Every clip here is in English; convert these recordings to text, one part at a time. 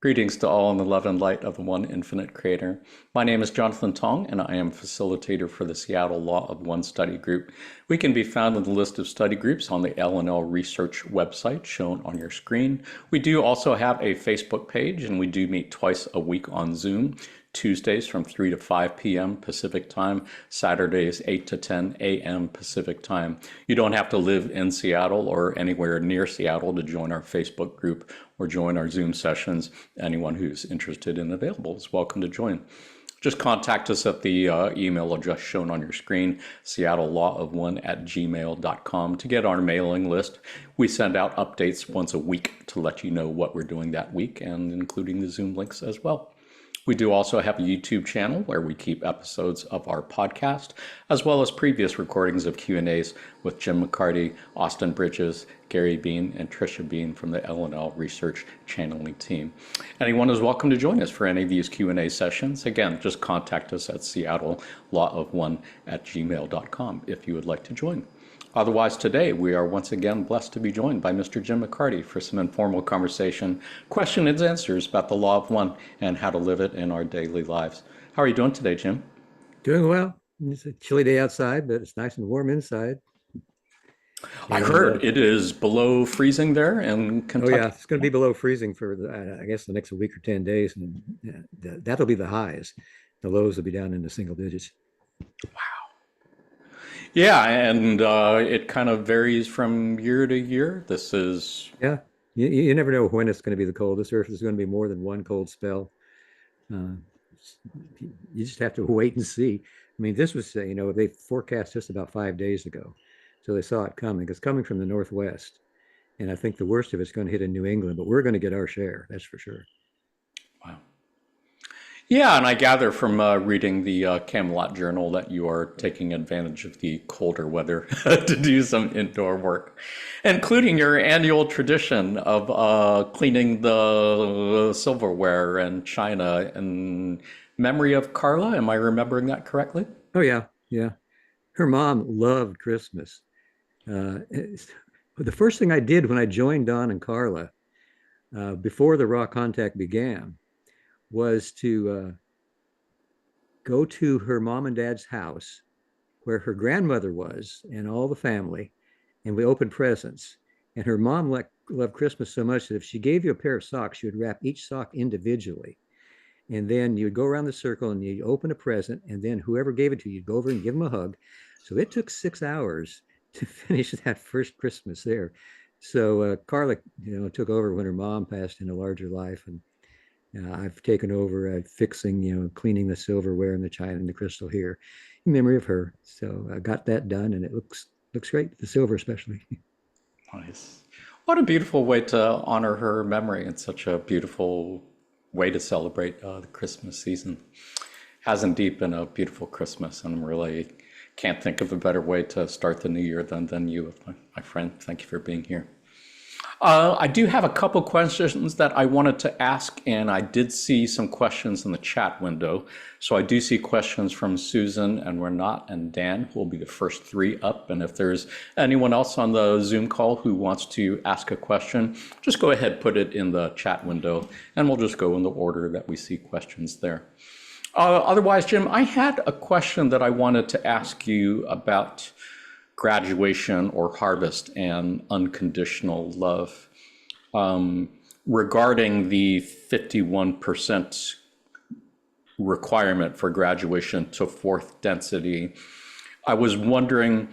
Greetings to all in the love and light of the one infinite creator. My name is Jonathan Tong, and I am facilitator for the Seattle Law of One study group. We can be found in the list of study groups on the L&L Research website shown on your screen. We do also have a Facebook page, and we do meet twice a week on Zoom. Tuesdays from 3 to 5 p.m. Pacific time, Saturdays 8 to 10 a.m. Pacific time. You don't have to live in Seattle or anywhere near Seattle to join our Facebook group or join our Zoom sessions. Anyone who's interested and available is welcome to join. Just contact us at the email address shown on your screen, seattlelaw1@gmail.com, to get our mailing list. We send out updates once a week to let you know what we're doing that week, and including the Zoom links as well. We do also have a YouTube channel where we keep episodes of our podcast, as well as previous recordings of Q&As with Jim McCarty, Austin Bridges, Gary Bean, and Tricia Bean from the L&L Research Channeling team. Anyone is welcome to join us for any of these Q&A sessions. Again, just contact us at seattlelawof1@gmail.com if you would like to join. Otherwise, today we are once again blessed to be joined by Mr. Jim McCarty for some informal conversation, question and answers about the law of one and how to live it in our daily lives. How are you doing today, Jim? Doing well. It's a chilly day outside, but it's nice and warm inside. I heard it is below freezing there in Kentucky. Oh yeah, it's going to be below freezing for I guess the next week or 10 days, and that'll be the highs. The lows will be down in the single digits. Wow. Yeah, and it kind of varies from year to year. This is... Yeah, you never know when it's going to be the coldest, or if there's going to be more than one cold spell. You just have to wait and see. I mean, this was, they forecast just about 5 days ago. So they saw it coming. It's coming from the Northwest. And I think the worst of it's going to hit in New England, but we're going to get our share. That's for sure. Wow. Yeah, and I gather from reading the Camelot Journal that you are taking advantage of the colder weather to do some indoor work, including your annual tradition of cleaning the silverware and china in memory of Carla. Am I remembering that correctly? Oh, yeah. Yeah. Her mom loved Christmas. The first thing I did when I joined Don and Carla before the raw contact began was to go to her mom and dad's house where her grandmother was and all the family, and we opened presents. And her mom loved Christmas so much that if she gave you a pair of socks, she would wrap each sock individually. And then you would go around the circle and you'd open a present, and then whoever gave it to you, you'd go over and give them a hug. So it took 6 hours to finish that first Christmas there. So Carla, took over when her mom passed in a larger life, and I've taken over fixing, cleaning the silverware and the china and the crystal here in memory of her. So I got that done, and it looks great, the silver especially. Nice. What a beautiful way to honor her memory, and such a beautiful way to celebrate the Christmas season. Has indeed been a beautiful Christmas, and I'm really can't think of a better way to start the new year than you, my friend. Thank you for being here. I do have a couple questions that I wanted to ask, and I did see some questions in the chat window. So I do see questions from Susan and Renat and Dan, who will be the first 3 up. And if there's anyone else on the Zoom call who wants to ask a question, just go ahead, put it in the chat window, and we'll just go in the order that we see questions there. Otherwise, Jim, I had a question that I wanted to ask you about graduation or harvest and unconditional love, regarding the 51% requirement for graduation to 4th density. I was wondering,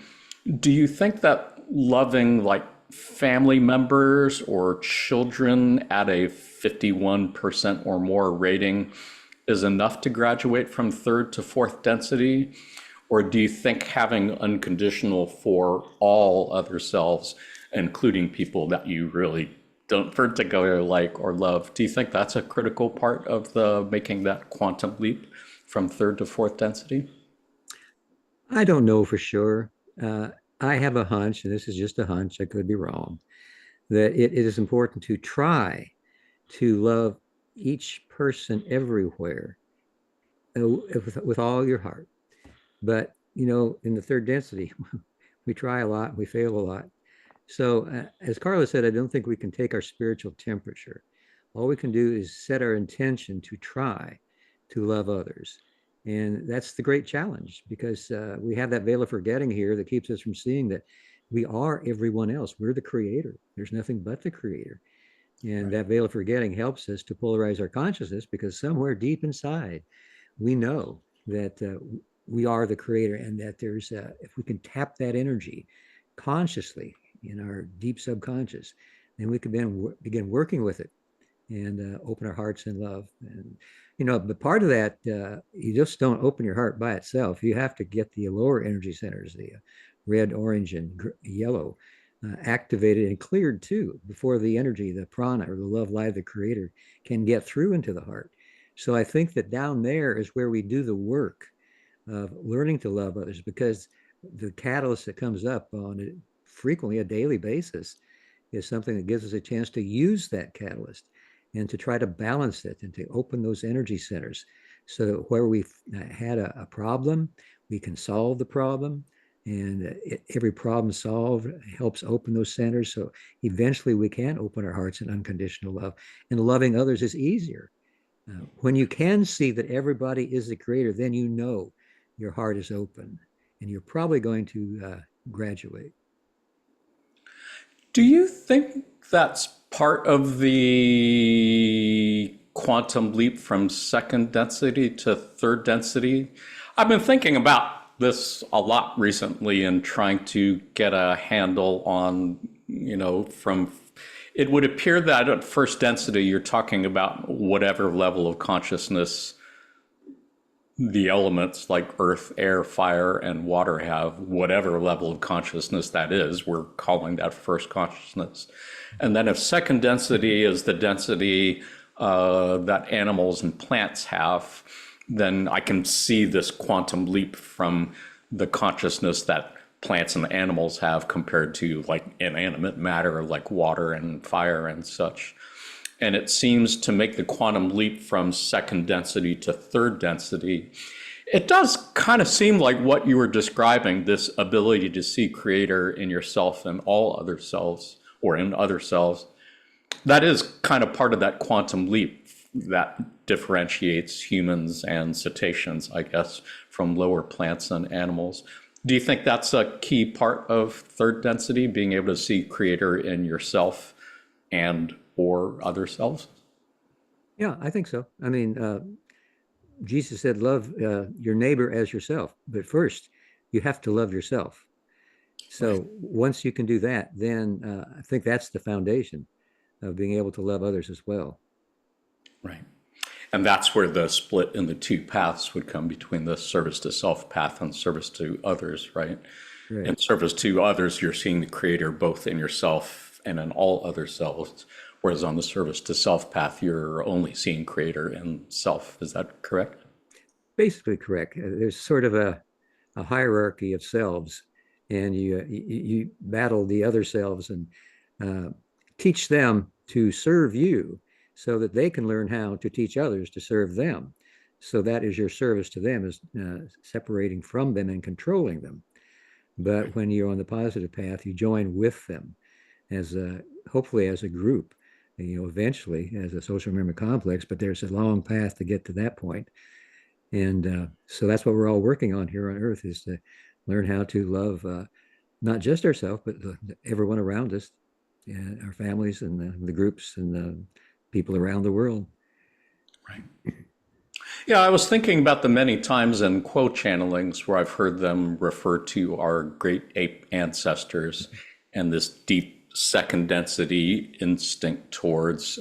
do you think that loving like family members or children at a 51% or more rating is enough to graduate from 3rd to 4th density? Or do you think having unconditional for all other selves, including people that you really don't particularly like or love, do you think that's a critical part of the making that quantum leap from 3rd to 4th density? I don't know for sure. I have a hunch, and this is just a hunch, I could be wrong, that it is important to try to love each person everywhere with all your heart. But, in the 3rd density, we try a lot, we fail a lot. So as Carla said, I don't think we can take our spiritual temperature. All we can do is set our intention to try to love others. And that's the great challenge, because we have that veil of forgetting here that keeps us from seeing that we are everyone else. We're the creator. There's nothing but the creator. And Right. that veil of forgetting helps us to polarize our consciousness, because somewhere deep inside, we know that we are the creator, and that there's, if we can tap that energy consciously in our deep subconscious, then we can then begin working with it and open our hearts in love. And, but part of that, you just don't open your heart by itself. You have to get the lower energy centers, the red, orange, and yellow, activated and cleared too, before the energy, the prana, or the love light of the creator, can get through into the heart. So I think that down there is where we do the work of learning to love others, because the catalyst that comes up on it frequently a daily basis is something that gives us a chance to use that catalyst and to try to balance it and to open those energy centers, so that where we've had a problem, we can solve the problem. And every problem solved helps open those centers. So eventually we can open our hearts in unconditional love. And loving others is easier. When you can see that everybody is the creator, then you know your heart is open, and you're probably going to graduate. Do you think that's part of the quantum leap from second density to third density? I've been thinking about this a lot recently and trying to get a handle on, from it would appear that at first density, you're talking about whatever level of consciousness the elements like earth, air, fire, and water have, whatever level of consciousness that is, we're calling that first consciousness. And then if second density is the density that animals and plants have, then I can see this quantum leap from the consciousness that plants and animals have compared to like inanimate matter like water and fire and such. And it seems to make the quantum leap from second density to third density. It does kind of seem like what you were describing, this ability to see creator in yourself and all other selves, or in other selves. That is kind of part of that quantum leap that differentiates humans and cetaceans, I guess, from lower plants and animals. Do you think that's a key part of third density, being able to see creator in yourself and or other selves? Yeah, I think so. I mean, Jesus said, love your neighbor as yourself. But first, you have to love yourself. Right, So once you can do that, then I think that's the foundation of being able to love others as well. right. And that's where the split in the two paths would come between the service to self path and service to others, right? Right. In service to others, you're seeing the creator both in yourself and in all other selves. Whereas on the service to self path, you're only seeing creator in self. Is that correct? Basically correct. There's sort of a hierarchy of selves, and you battle the other selves and uh, teach them to serve you, so that they can learn how to teach others to serve them. So that is your service to them, is separating from them and controlling them. But when you're on the positive path, you join with them as hopefully as a group, eventually as a social memory complex. But there's a long path to get to that point. And so that's what we're all working on here on Earth, is to learn how to love not just ourselves, but everyone around us, and our families, and the groups, and the people around the world. Right. Yeah, I was thinking about the many times in quote channelings where I've heard them refer to our great ape ancestors and this deep second density instinct towards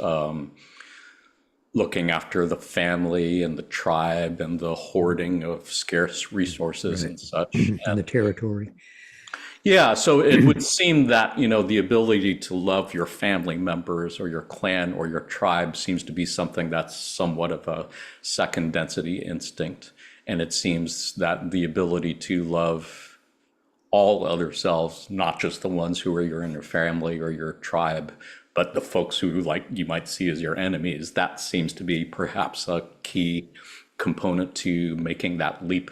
looking after the family and the tribe and the hoarding of scarce resources Right. and such. And the territory. Yeah, so it would seem that, the ability to love your family members or your clan or your tribe seems to be something that's somewhat of a second density instinct. And it seems that the ability to love all other selves, not just the ones who are in your family or your tribe, but the folks who like you might see as your enemies, that seems to be perhaps a key component to making that leap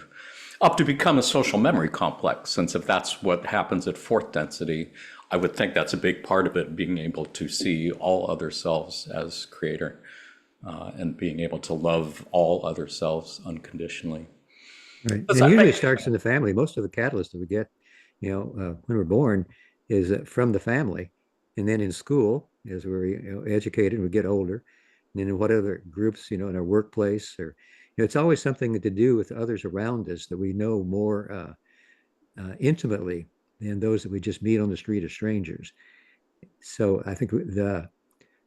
up to become a social memory complex. Since if that's what happens at fourth density, I would think that's a big part of it, being able to see all other selves as creator, and being able to love all other selves unconditionally. Right. Does And that usually make it starts in the family. Most of the catalyst that we get, when we're born is from the family. And then in school, as we're educated, we get older. And then in what other groups, in our workplace or, it's always something to do with others around us that we know more intimately than those that we just meet on the street as strangers. So I think the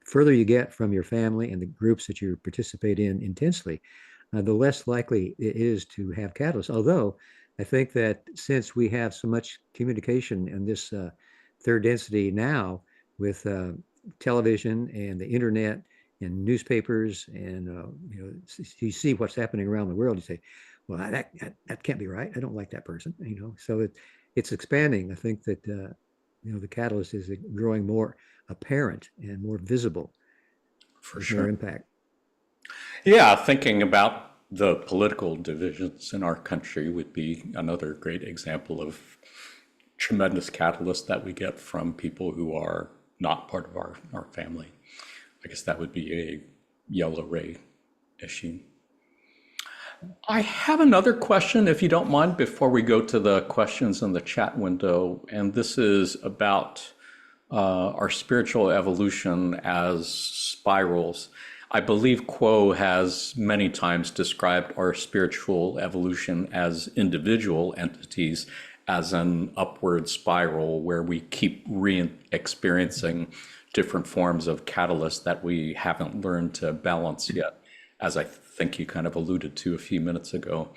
further you get from your family and the groups that you participate in intensely, the less likely it is to have catalysts. Although I think that since we have so much communication in this third density now with television and the internet and newspapers, and you see what's happening around the world, you say, well, that can't be right. I don't like that person. So it's expanding. I think that the catalyst is growing more apparent and more visible. for There's more sure? impact. Yeah, thinking about the political divisions in our country would be another great example of tremendous catalyst that we get from people who are not part of our family. I guess that would be a yellow ray issue. I have another question, if you don't mind, before we go to the questions in the chat window. And this is about our spiritual evolution as spirals. I believe Quo has many times described our spiritual evolution as individual entities, as an upward spiral where we keep re-experiencing different forms of catalyst that we haven't learned to balance yet, as I think you kind of alluded to a few minutes ago.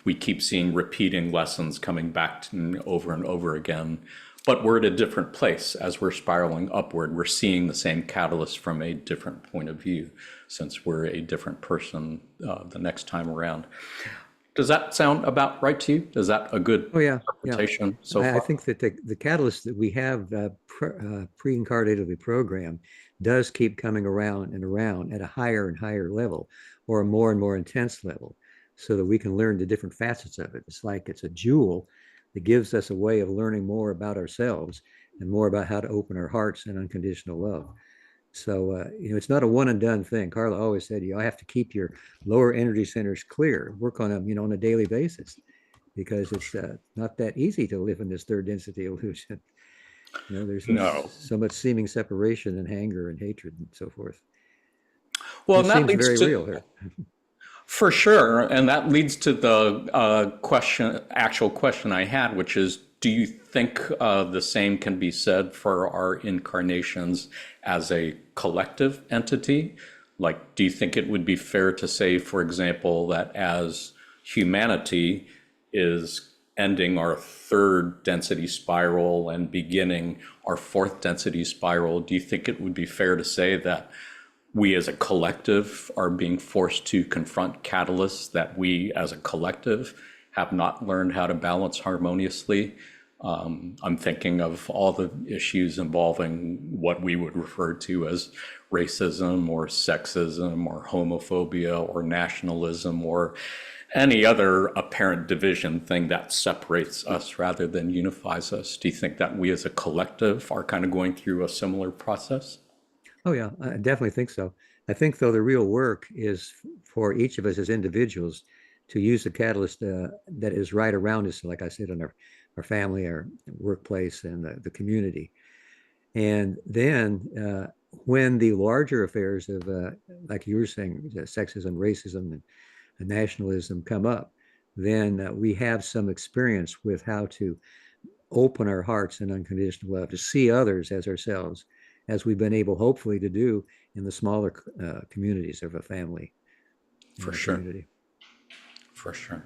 We keep seeing repeating lessons coming back to over and over again, but we're at a different place as we're spiraling upward. We're seeing the same catalyst from a different point of view, since we're a different person the next time around. Does that sound about right to you? Is that a good Oh yeah, yeah. interpretation so I far? think that the catalyst that we have pre-incarnatively programmed does keep coming around and around at a higher and higher level, or a more and more intense level, so that we can learn the different facets of it. It's like it's a jewel that gives us a way of learning more about ourselves and more about how to open our hearts in unconditional love. So, it's not a one and done thing. Carla always said, I have to keep your lower energy centers clear, work on them, on a daily basis, because it's not that easy to live in this third density illusion. There's No. so much seeming separation and anger and hatred and so forth. Well, It and that seems leads very to, real here. for sure, and that leads to the actual question I had, which is, do you think the same can be said for our incarnations as a collective entity? Like, do you think it would be fair to say, for example, that as humanity is ending our third density spiral and beginning our fourth density spiral, do you think it would be fair to say that we as a collective are being forced to confront catalysts that we as a collective have not learned how to balance harmoniously? I'm thinking of all the issues involving what we would refer to as racism or sexism or homophobia or nationalism or any other apparent division thing that separates us rather than unifies us. Do you think that we as a collective are kind of going through a similar process? Oh yeah, I definitely think so. I think though the real work is for each of us as individuals to use the catalyst that is right around us, like I said, in our family, our workplace, and the community. And then when the larger affairs of, like you were saying, sexism, racism, and nationalism come up, then we have some experience with how to open our hearts in unconditional love, to see others as ourselves, as we've been able, hopefully, to do in the smaller communities of a family For and a sure. community. For sure.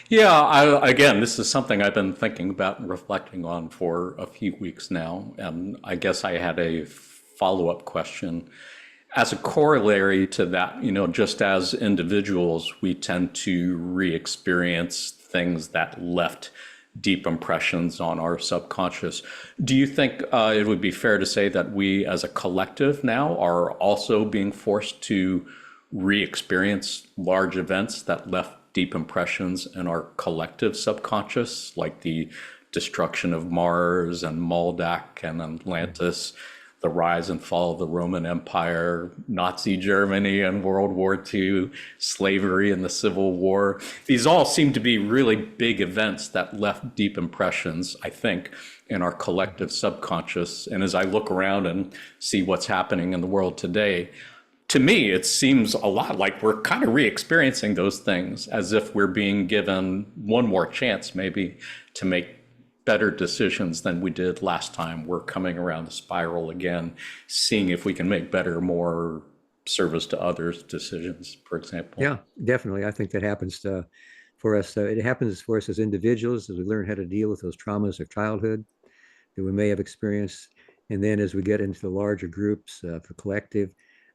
Yeah, again, this is something I've been thinking about and reflecting on for a few weeks now. And I guess I had a follow-up question. As a corollary to that, just as individuals, we tend to re-experience things that left deep impressions on our subconscious. Do you think it would be fair to say that we as a collective now are also being forced to re-experience large events that left deep impressions in our collective subconscious, like the destruction of Mars and Maldak and Atlantis, the rise and fall of the Roman Empire, Nazi Germany and World War II, slavery and the Civil War. These all seem to be really big events that left deep impressions, I think, in our collective subconscious. And as I look around and see what's happening in the world today, to me, it seems a lot like we're kind of re-experiencing those things, as if we're being given one more chance maybe to make better decisions than we did last time. We're coming around the spiral again, seeing if we can make better, more service to others decisions, for example. Yeah, definitely. I think that happens for us. It happens for us as individuals as we learn how to deal with those traumas of childhood that we may have experienced. And then as we get into the larger groups, for collective,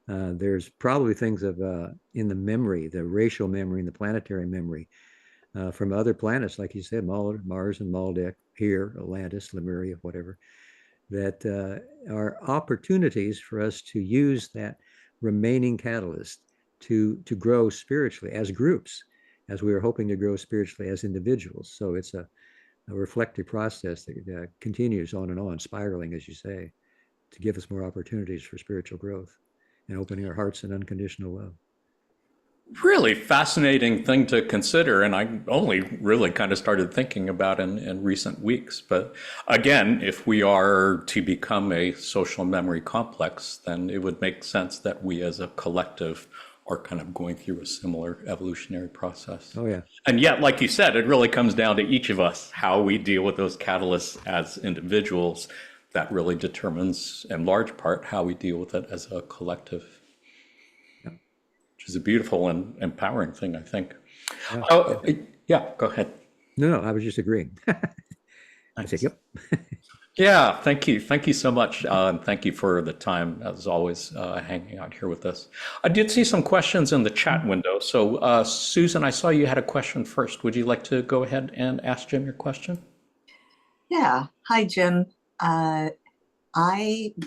there's probably things of in the memory, the racial memory and the planetary memory from other planets, like you said, Mars and Maldak, here, Atlantis, Lemuria, whatever, that are opportunities for us to use that remaining catalyst to grow spiritually as groups, as we are hoping to grow spiritually as individuals. So it's a reflective process that continues on and on, spiraling, as you say, to give us more opportunities for spiritual growth and opening our hearts in unconditional love. Really fascinating thing to consider, and I only really kind of started thinking about in recent weeks. But again, if we are to become a social memory complex, then it would make sense that we as a collective are kind of going through a similar evolutionary process. Oh, yeah. And yet, like you said, it really comes down to each of us, how we deal with those catalysts as individuals. That really determines, in large part, how we deal with it as a collective. Which is a beautiful and empowering thing, I think. Yeah, Oh, yeah, go ahead. No, I was just agreeing. I said, yep. Yeah, thank you. Thank you so much. And thank you for the time, as always, hanging out here with us. I did see some questions in the chat window. So, Susan, I saw you had a question first. Would you like to go ahead and ask Jim your question? Yeah. Hi, Jim. I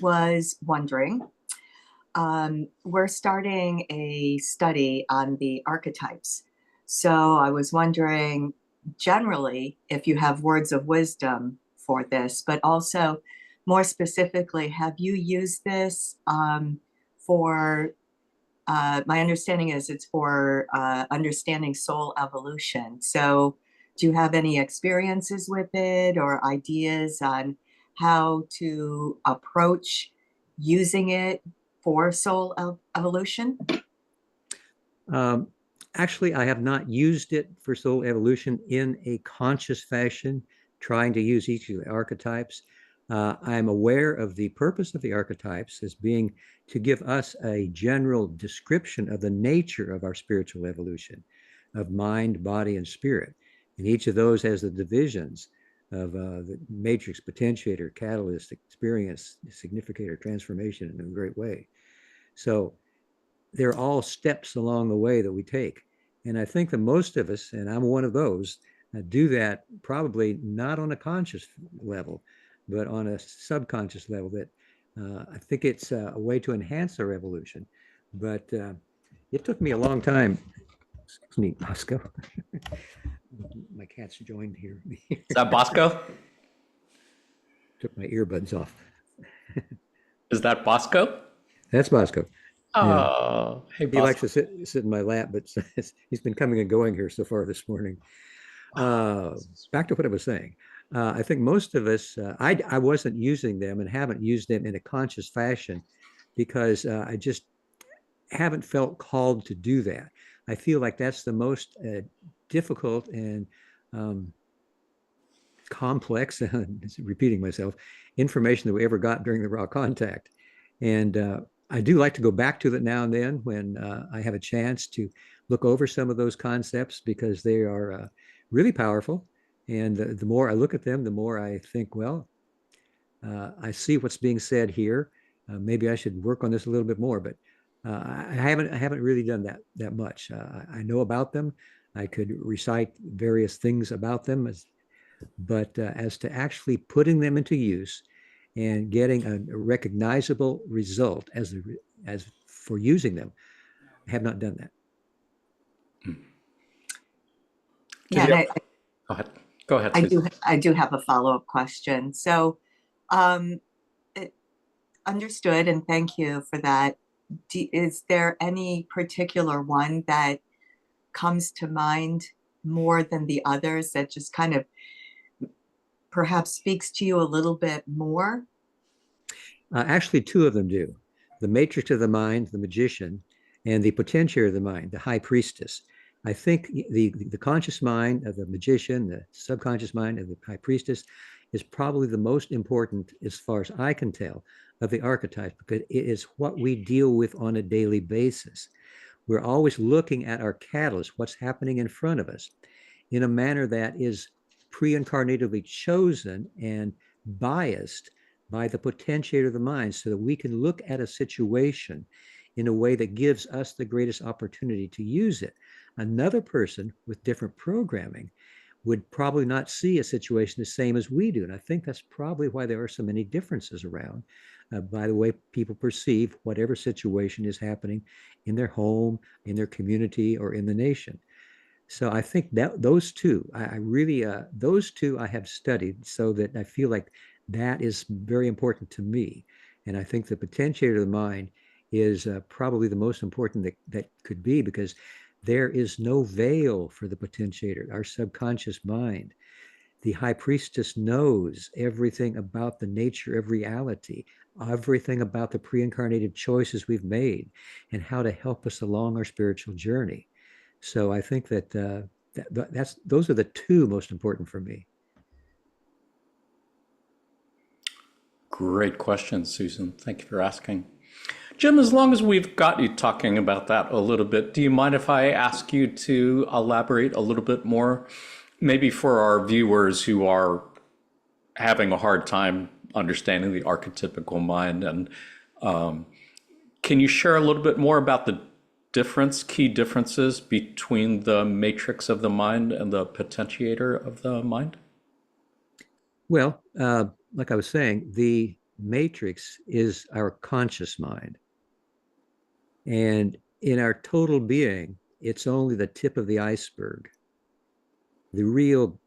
was wondering, we're starting a study on the archetypes. So I was wondering generally if you have words of wisdom for this, but also more specifically, have you used this for, my understanding is it's for understanding soul evolution. So do you have any experiences with it or ideas on how to approach using it for soul evolution? Actually, I have not used it for soul evolution in a conscious fashion, trying to use each of the archetypes. I'm aware of the purpose of the archetypes as being to give us a general description of the nature of our spiritual evolution, of mind, body, and spirit. And each of those has the divisions of the matrix, potentiator, catalyst, experience, significator, transformation in a great way. So they're all steps along the way that we take. And I think that most of us, and I'm one of those, do that probably not on a conscious level, but on a subconscious level. That I think it's a way to enhance our evolution. But it took me a long time. Excuse me, Bosco. My cat's joined here. Is that Bosco? Took my earbuds off. Is that Bosco? That's Bosco. Oh, yeah. Hey, He Bosco. likes to sit in my lap, but he's been coming and going here so far this morning. Back to what I was saying. I think most of us, I wasn't using them and haven't used them in a conscious fashion because I just haven't felt called to do that. I feel like that's the most difficult and complex, repeating myself, information that we ever got during the raw contact. And I do like to go back to it now and then when I have a chance to look over some of those concepts because they are really powerful. And the more I look at them, the more I think, well, I see what's being said here. Maybe I should work on this a little bit more, but I haven't really done that much. I know about them. I could recite various things about them, but as to actually putting them into use and getting a recognizable result as for using them, I have not done that. Yeah. Go ahead. Go ahead, Susan. I do have a follow-up question. So, um, it, understood, and thank you for that. Is there any particular one that comes to mind more than the others that just kind of perhaps speaks to you a little bit more? Actually, two of them do. The matrix of the mind, the magician, and the potentiator of the mind, the high priestess. I think the conscious mind of the magician, the subconscious mind of the high priestess, is probably the most important, as far as I can tell, of the archetypes, because it is what we deal with on a daily basis. We're always looking at our catalyst, what's happening in front of us, in a manner that is pre-incarnatively chosen and biased by the potentiator of the mind, so that we can look at a situation in a way that gives us the greatest opportunity to use it. Another person with different programming would probably not see a situation the same as we do. And I think that's probably why there are so many differences around, by the way people perceive whatever situation is happening in their home, in their community, or in the nation. So I think that those two, I really, those two I have studied, so that I feel like that is very important to me. And I think the potentiator of the mind is probably the most important that could be, because there is no veil for the potentiator, our subconscious mind. The high priestess knows everything about the nature of reality, everything about the pre-incarnated choices we've made, and how to help us along our spiritual journey. So I think that, those are the two most important for me. Great question, Susan. Thank you for asking. Jim, as long as we've got you talking about that a little bit, do you mind if I ask you to elaborate a little bit more? Maybe for our viewers who are having a hard time understanding the archetypical mind, and can you share a little bit more about the key differences between the matrix of the mind and the potentiator of the mind? Well, like I was saying, the matrix is our conscious mind. And in our total being, it's only the tip of the iceberg. The real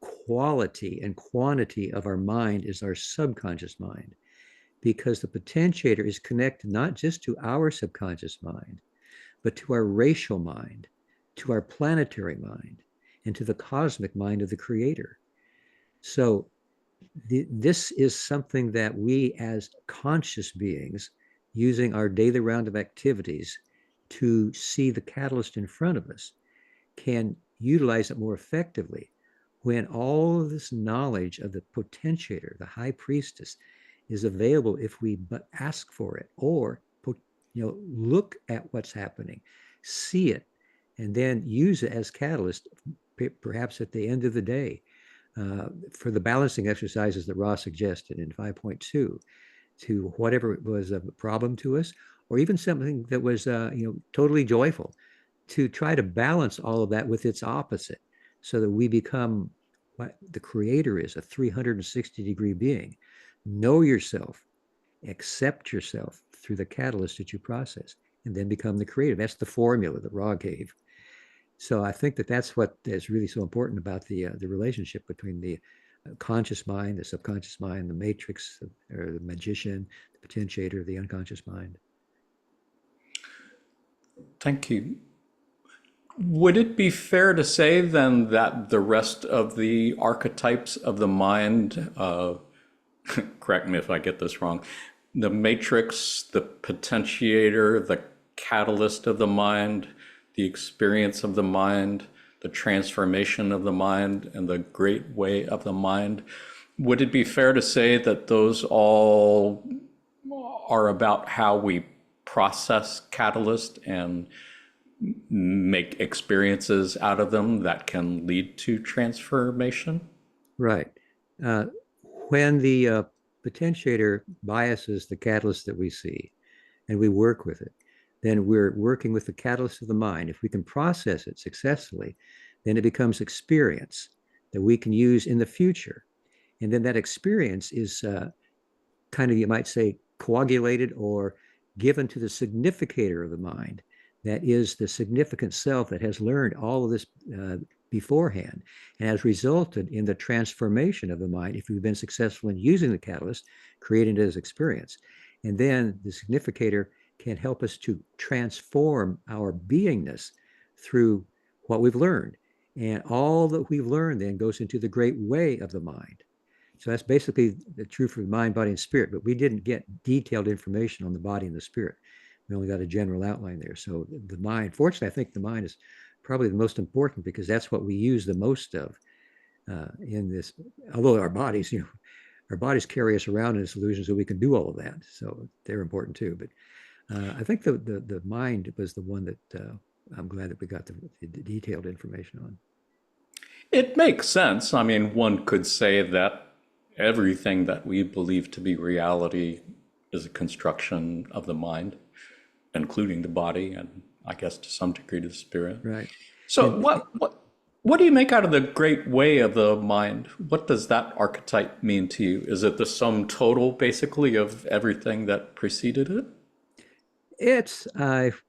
quality and quantity of our mind is our subconscious mind, because the potentiator is connected not just to our subconscious mind, but to our racial mind, to our planetary mind, and to the cosmic mind of the creator. So this is something that we, as conscious beings, using our daily round of activities to see the catalyst in front of us, can utilize it more effectively when all of this knowledge of the potentiator, the high priestess, is available if we but ask for it, or look at what's happening, see it, and then use it as catalyst, perhaps at the end of the day, for the balancing exercises that Ross suggested in 5.2, to whatever was a problem to us, or even something that was totally joyful, to try to balance all of that with its opposite, so that we become what the creator is, a 360-degree being. Know yourself, accept yourself through the catalyst that you process, and then become the creator. That's the formula that Ra gave. So I think that that's what is really so important about the relationship between the conscious mind, the subconscious mind, the matrix, or the magician, the potentiator, the unconscious mind. Thank you. Would it be fair to say then that the rest of the archetypes of the mind, correct me if I get this wrong, the matrix, the potentiator, the catalyst of the mind, the experience of the mind, the transformation of the mind, and the great way of the mind, would it be fair to say that those all are about how we process catalyst and make experiences out of them that can lead to transformation? Right. Uh, when the potentiator biases the catalyst that we see, and we work with it, then we're working with the catalyst of the mind. If we can process it successfully, then it becomes experience that we can use in the future. And then that experience is kind of, you might say, coagulated or given to the significator of the mind. That is the significant self that has learned all of this beforehand, and has resulted in the transformation of the mind if we've been successful in using the catalyst, creating it as experience. And then the significator can help us to transform our beingness through what we've learned. And all that we've learned then goes into the great way of the mind. So that's basically the truth for the mind, body, and spirit. But we didn't get detailed information on the body and the spirit. We only got a general outline there. So the mind, fortunately, I think the mind is probably the most important because that's what we use the most of in this. Although our bodies, our bodies carry us around in this illusion so we can do all of that. So they're important too. But I think the mind was the one that I'm glad that we got the detailed information on. It makes sense. I mean, one could say that everything that we believe to be reality is a construction of the mind, including the body, and I guess to some degree the spirit. Right. So what do you make out of the great way of the mind? What does that archetype mean to you? Is it the sum total, basically, of everything that preceded it? It's I've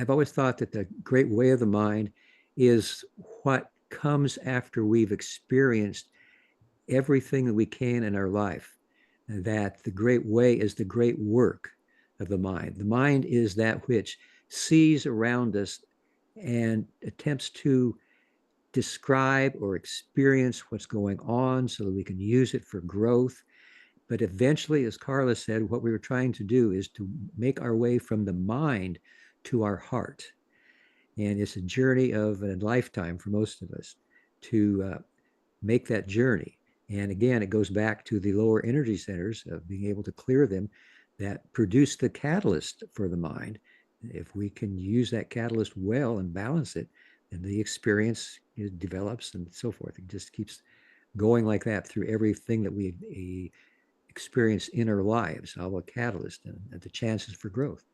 always thought that the great way of the mind is what comes after we've experienced everything that we can in our life. That the great way is the great work of the mind. The mind is that which sees around us and attempts to describe or experience what's going on so that we can use it for growth. But eventually, as Carla said, what we were trying to do is to make our way from the mind to our heart. And it's a journey of a lifetime for most of us to make that journey. And again, it goes back to the lower energy centers of being able to clear them that produce the catalyst for the mind. If we can use that catalyst well and balance it, then the experience develops and so forth. It just keeps going like that through everything that we experience in our lives, all the catalyst and the chances for growth.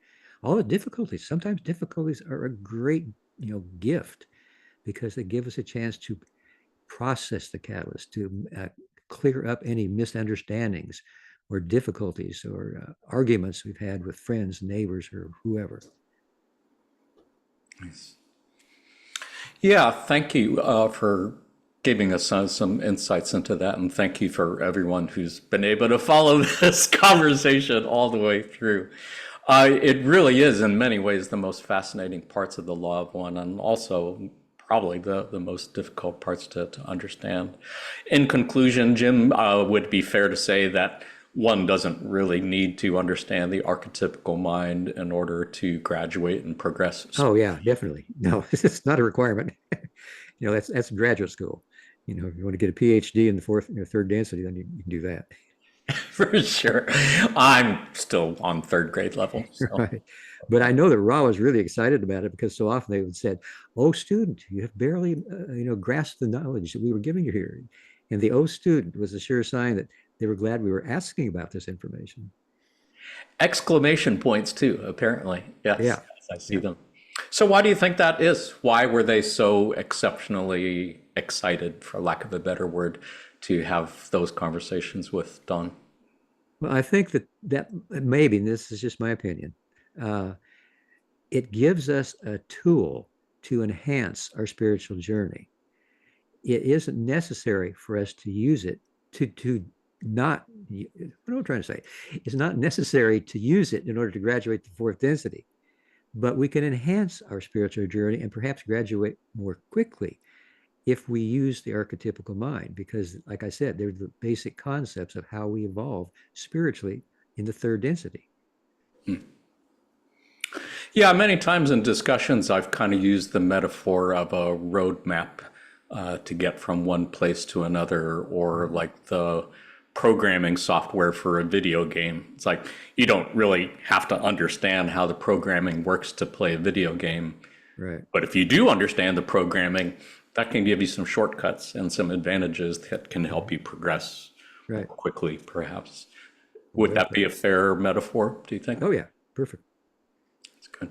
All the difficulties, sometimes difficulties are a great, gift because they give us a chance to process the catalyst, to clear up any misunderstandings or difficulties or arguments we've had with friends, neighbors, or whoever. Nice. Yeah, thank you for giving us some insights into that. And thank you for everyone who's been able to follow this conversation all the way through. It really is, in many ways, the most fascinating parts of the Law of One, and also probably the most difficult parts to understand. In conclusion, Jim, would it be fair to say that one doesn't really need to understand the archetypical mind in order to graduate and progress? Oh yeah, definitely. No, it's not a requirement. That's graduate school. If you want to get a PhD in the third density, then you can do that. For sure. I'm still on third grade level. So. Right. But I know that Ra was really excited about it because so often they would say, "Oh, student, you have barely, grasped the knowledge that we were giving you here." And the "oh, student" was a sure sign that they were glad we were asking about this information. Exclamation points too, apparently. Yes, Yeah. I see them. So why do you think that is? Why were they so exceptionally excited, for lack of a better word, to have those conversations with Don? Well, I think that maybe, and this is just my opinion, it gives us a tool to enhance our spiritual journey. It isn't necessary for us to use it to not, what am I trying to say? It's not necessary to use it in order to graduate to fourth density, but we can enhance our spiritual journey and perhaps graduate more quickly if we use the archetypical mind, because like I said, they're the basic concepts of how we evolve spiritually in the third density. Yeah, many times in discussions, I've kind of used the metaphor of a roadmap to get from one place to another, or like the programming software for a video game. It's like you don't really have to understand how the programming works to play a video game. Right. But if you do understand the programming, that can give you some shortcuts and some advantages that can help you progress Right. quickly, perhaps. Would that be a fair metaphor, do you think? Oh yeah, perfect. That's good.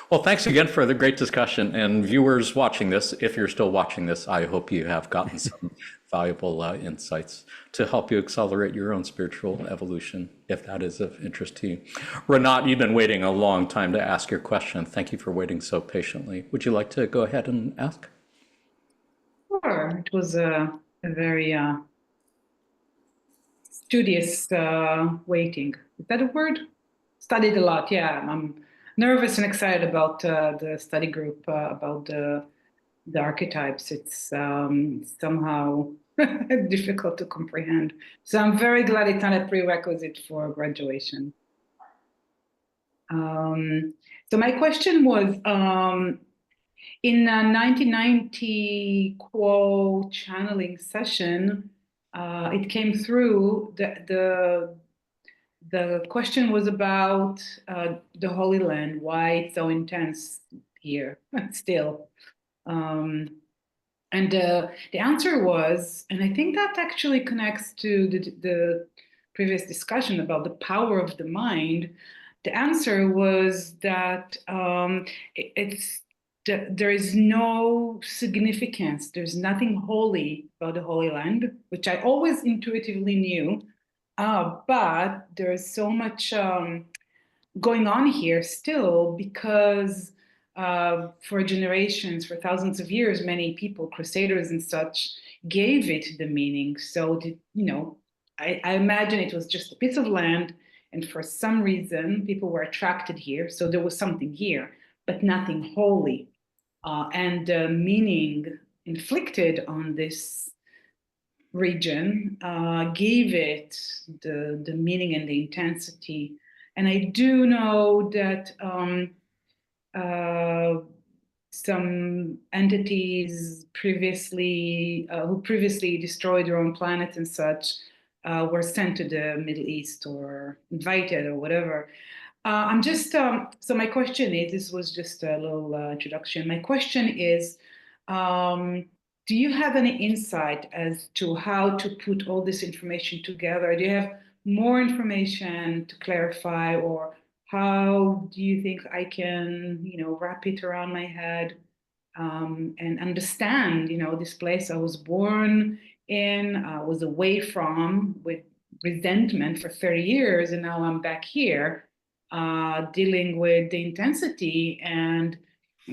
Well, thanks again for the great discussion. And viewers watching this, if you're still watching this, I hope you have gotten some valuable insights to help you accelerate your own spiritual evolution, if that is of interest to you. Renat, you've been waiting a long time to ask your question. Thank you for waiting so patiently. Would you like to go ahead and ask? Sure. It was a very studious waiting. Is that a word? Studied a lot. Yeah, I'm nervous and excited about the study group about the archetypes. It's somehow difficult to comprehend. So I'm very glad it's not a prerequisite for graduation. So my question was, in a 1990 quo channeling session, it came through the question was about the Holy Land, why it's so intense here still. And the answer was, and I think that actually connects to the previous discussion about the power of the mind. The answer was that there is no significance. There's nothing holy about the Holy Land, which I always intuitively knew. But there's so much going on here still because for generations, for thousands of years, many people, crusaders and such, gave it the meaning. So, I imagine it was just a piece of land, and for some reason, people were attracted here. So there was something here, but nothing holy. And the meaning inflicted on this region gave it the meaning and the intensity. And I do know that some entities previously who previously destroyed their own planets and such were sent to the Middle East or invited or whatever. I'm just so my question is, this was just a little introduction. My question is, do you have any insight as to how to put all this information together? Do you have more information to clarify, or how do you think I can, wrap it around my head and understand, this place I was born in, I was away from with resentment for 30 years, and now I'm back here dealing with the intensity, and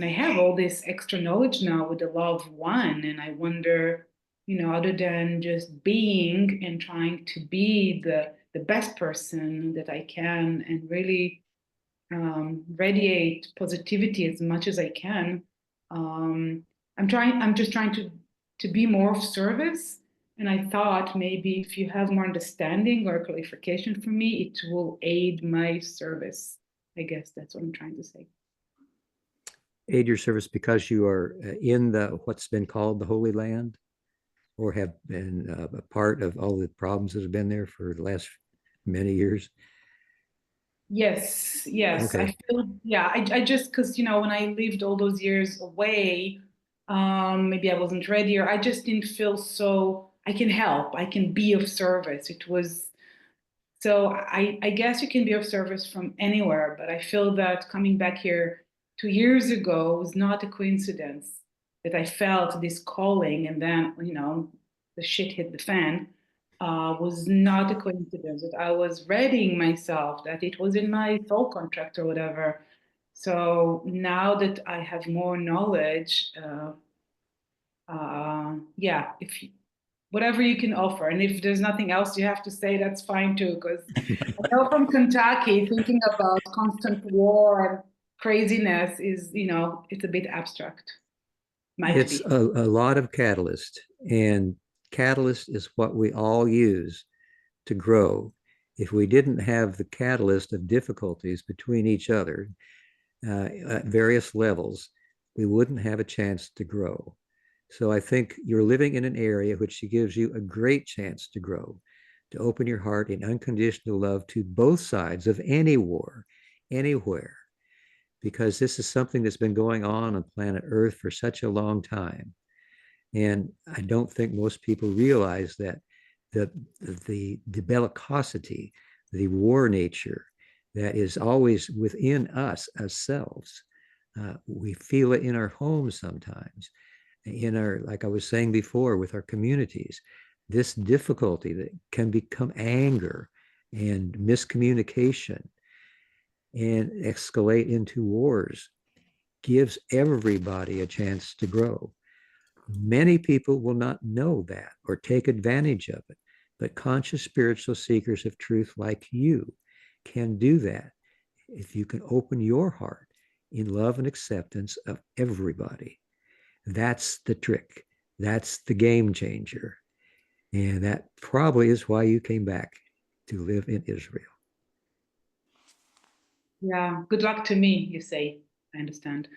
I have all this extra knowledge now with the law of one, and I wonder, other than just being and trying to be the best person that I can and really radiate positivity as much as I can. I'm just trying to be more of service. And I thought maybe if you have more understanding or clarification for me, it will aid my service. I guess that's what I'm trying to say. Aid your service because you are in what's been called the Holy Land, or have been a part of all the problems that have been there for the last many years. Yes. Okay. I feel, yeah, I just, because, when I lived all those years away, maybe I wasn't ready, or I just didn't feel so, I can help, I can be of service. It was, so I guess you can be of service from anywhere, but I feel that coming back here 2 years ago was not a coincidence that I felt this calling, and then, the shit hit the fan. Was not a coincidence that I was readying myself, that it was in my soul contract or whatever. So now that I have more knowledge, yeah, whatever you can offer, and if there's nothing else you have to say, that's fine too. Because I know from Kentucky, thinking about constant war and craziness is, it's a bit abstract. It's a lot of catalyst, and catalyst is what we all use to grow. If we didn't have the catalyst of difficulties between each other at various levels, we wouldn't have a chance to grow. So I think you're living in an area which gives you a great chance to grow, to open your heart in unconditional love to both sides of any war, anywhere, because this is something that's been going on planet Earth for such a long time. And I don't think most people realize that the bellicosity, the war nature that is always within us ourselves. We feel it in our homes sometimes, in our, like I was saying before, with our communities. This difficulty that can become anger and miscommunication and escalate into wars gives everybody a chance to grow. Many people will not know that or take advantage of it, but conscious spiritual seekers of truth like you can do that if you can open your heart in love and acceptance of everybody. That's the trick. That's the game changer. And that probably is why you came back to live in Israel. Yeah, good luck to me, you say. I understand.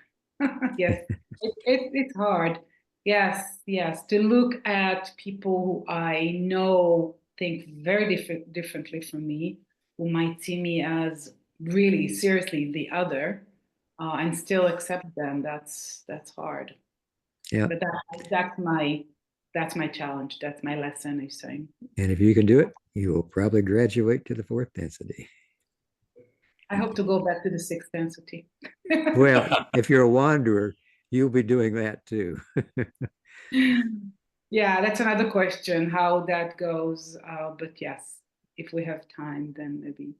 Yes, it's hard. Yes, yes, to look at people who I know think very differently from me, who might see me as really seriously the other, and still accept them. That's hard. Yeah. But that's my challenge. That's my lesson, I'm saying. And if you can do it, you will probably graduate to the fourth density. I hope to go back to the sixth density. Well, if you're a wanderer, you'll be doing that too. Yeah, that's another question, how that goes. But yes, if we have time, then maybe,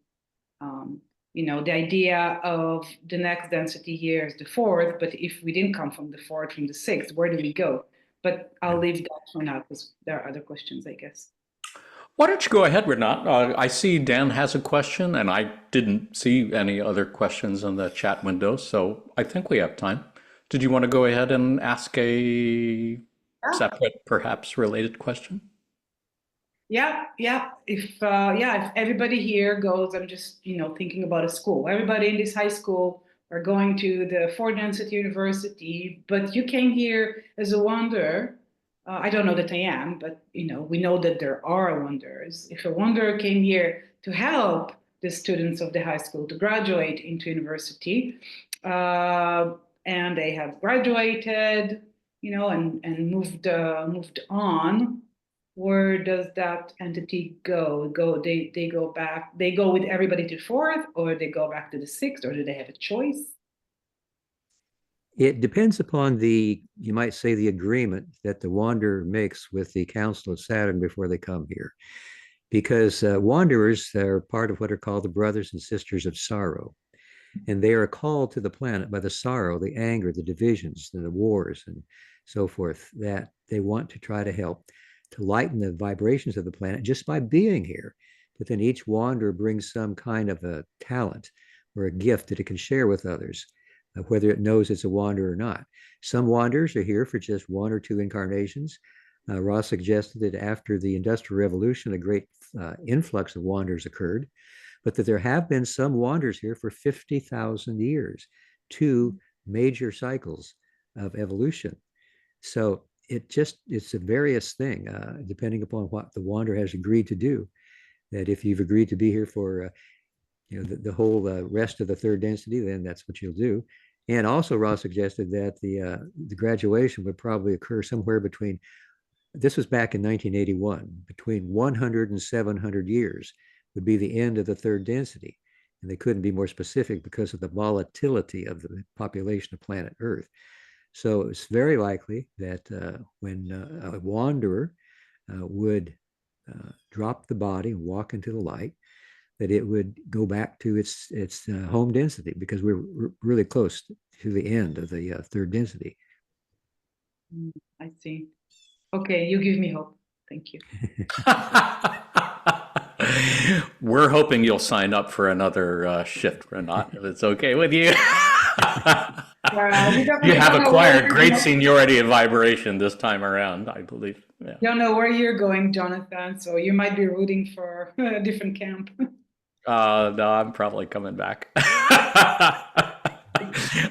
the idea of the next density here is the fourth, but if we didn't come from the fourth, from the sixth, where do we go? But I'll leave that for now because there are other questions, I guess. Why don't you go ahead, Renat? I see Dan has a question, and I didn't see any other questions in the chat window, so I think we have time. Did you want to go ahead and ask a separate, perhaps related question? Yeah. If everybody here goes, I'm just thinking about a school. Everybody in this high school are going to the fourth density university, but you came here as a wanderer. I don't know that I am, but we know that there are wanderers. If a wanderer came here to help the students of the high school to graduate into university, and they have graduated, and moved on, where does that entity go? They go back, they go with everybody to fourth, or they go back to the sixth, or do they have a choice? It depends upon you might say, the agreement that the wanderer makes with the Council of Saturn before they come here. Because wanderers are part of what are called the brothers and sisters of sorrow. And they are called to the planet by the sorrow, the anger, the divisions, the wars, and so forth, that they want to try to help to lighten the vibrations of the planet just by being here. But then each wanderer brings some kind of a talent or a gift that it can share with others, whether it knows it's a wanderer or not. Some wanderers are here for just one or two incarnations. Ross suggested that after the Industrial Revolution, a great influx of wanderers occurred, but that there have been some wanderers here for 50,000 years, two major cycles of evolution. So it's a various thing, depending upon what the wanderer has agreed to do. That if you've agreed to be here for the whole rest of the third density, then that's what you'll do. And also, Ross suggested that the graduation would probably occur somewhere between, this was back in 1981, between 100 and 700 years would be the end of the third density. And they couldn't be more specific because of the volatility of the population of planet Earth. So it's very likely that when a wanderer would drop the body and walk into the light, that it would go back to its home density, because we're really close to the end of the third density. I see. Okay, you give me hope. Thank you. We're hoping you'll sign up for another shift, Renat, if it's okay with you. You have acquired great seniority and vibration this time around, I believe. Yeah. Don't know where you're going, Jonathan, so you might be rooting for a different camp. No, I'm probably coming back.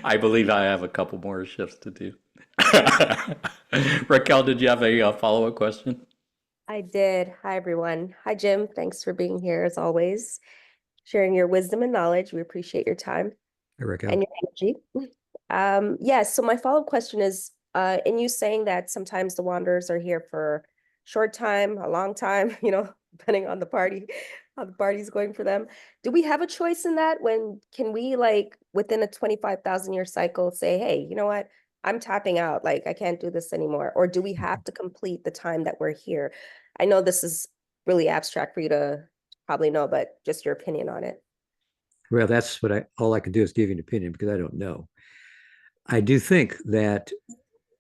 I believe I have a couple more shifts to do. Raquel, did you have a follow-up question? I did. Hi, everyone. Hi, Jim. Thanks for being here, as always, sharing your wisdom and knowledge. We appreciate your time and your energy. Yes, so my follow-up question is, in you saying that sometimes the wanderers are here for short time, a long time, depending on the party, how the party's going for them. Do we have a choice in that? Can we, like, within a 25,000-year cycle say, hey, you know what? I'm tapping out, like, I can't do this anymore. Or do we have to complete the time that we're here? I know this is really abstract for you to probably know, but just your opinion on it. Well, that's all I can do is give you an opinion, because I don't know. I do think that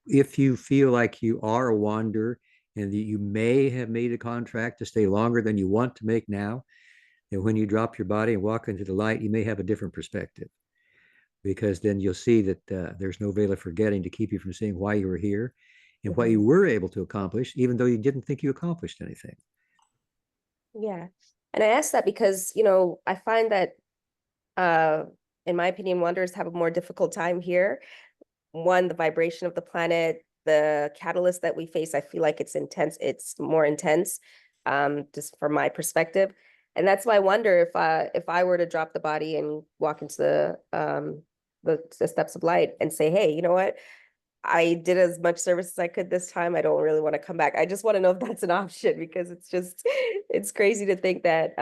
if you feel like you are a wanderer and that you may have made a contract to stay longer than you want to make now, and when you drop your body and walk into the light, you may have a different perspective, because then you'll see that there's no veil of forgetting to keep you from seeing why you were here and what you were able to accomplish, even though you didn't think you accomplished anything. Yeah. And I ask that because, you know, I find that, in my opinion, wanderers have a more difficult time here. One, the vibration of the planet, the catalyst that we face, I feel like it's intense. It's more intense, just from my perspective. And that's why I wonder if I were to drop the body and walk into the steps of light and say, hey, you know what? I did as much service as I could this time. I don't really want to come back. I just want to know if that's an option, because it's just, it's crazy to think that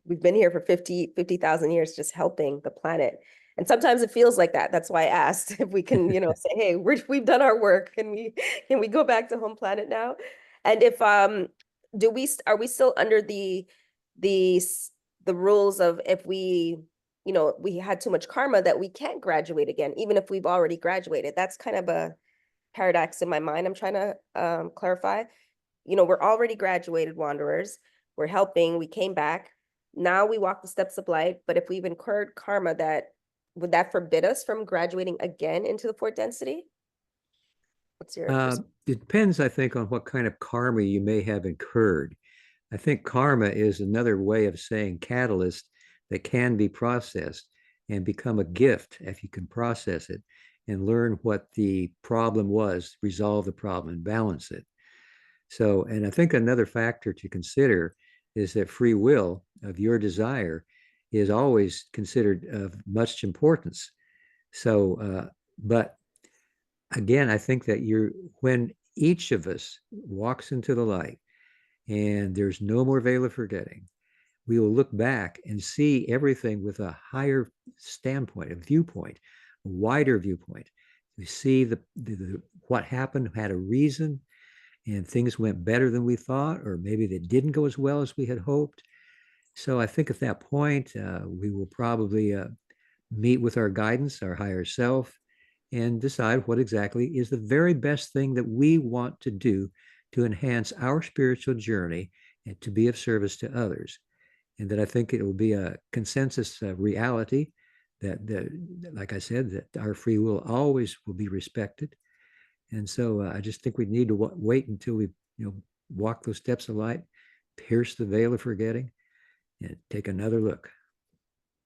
we've been here for 50,000 years just helping the planet. And sometimes it feels like that. That's why I asked if we can, you know, say, hey, we've done our work. Can we go back to home planet now? And if are we still under the rules of, if we, you know, we had too much karma, that we can't graduate again, even if we've already graduated? That's kind of a paradox in my mind I'm trying to clarify. You know, we're already graduated wanderers. We're helping. We came back. Now we walk the steps of light. But if we've incurred karma, would that forbid us from graduating again into the fourth density? What's your it depends, I think, on what kind of karma you may have incurred. I think karma is another way of saying catalyst that can be processed and become a gift if you can process it and learn what the problem was, resolve the problem and balance it. So, and I think another factor to consider is that free will of your desire is always considered of much importance. So, but again, I think that when each of us walks into the light and there's no more veil of forgetting, we will look back and see everything with a higher standpoint, a viewpoint, a wider viewpoint. We see what happened had a reason, and things went better than we thought, or maybe they didn't go as well as we had hoped. So I think at that point, we will probably meet with our guidance, our higher self, and decide what exactly is the very best thing that we want to do to enhance our spiritual journey and to be of service to others. And that I think it will be a consensus reality that, like I said, that our free will always will be respected. And so I just think we need to wait until we, walk those steps of light, pierce the veil of forgetting, and take another look.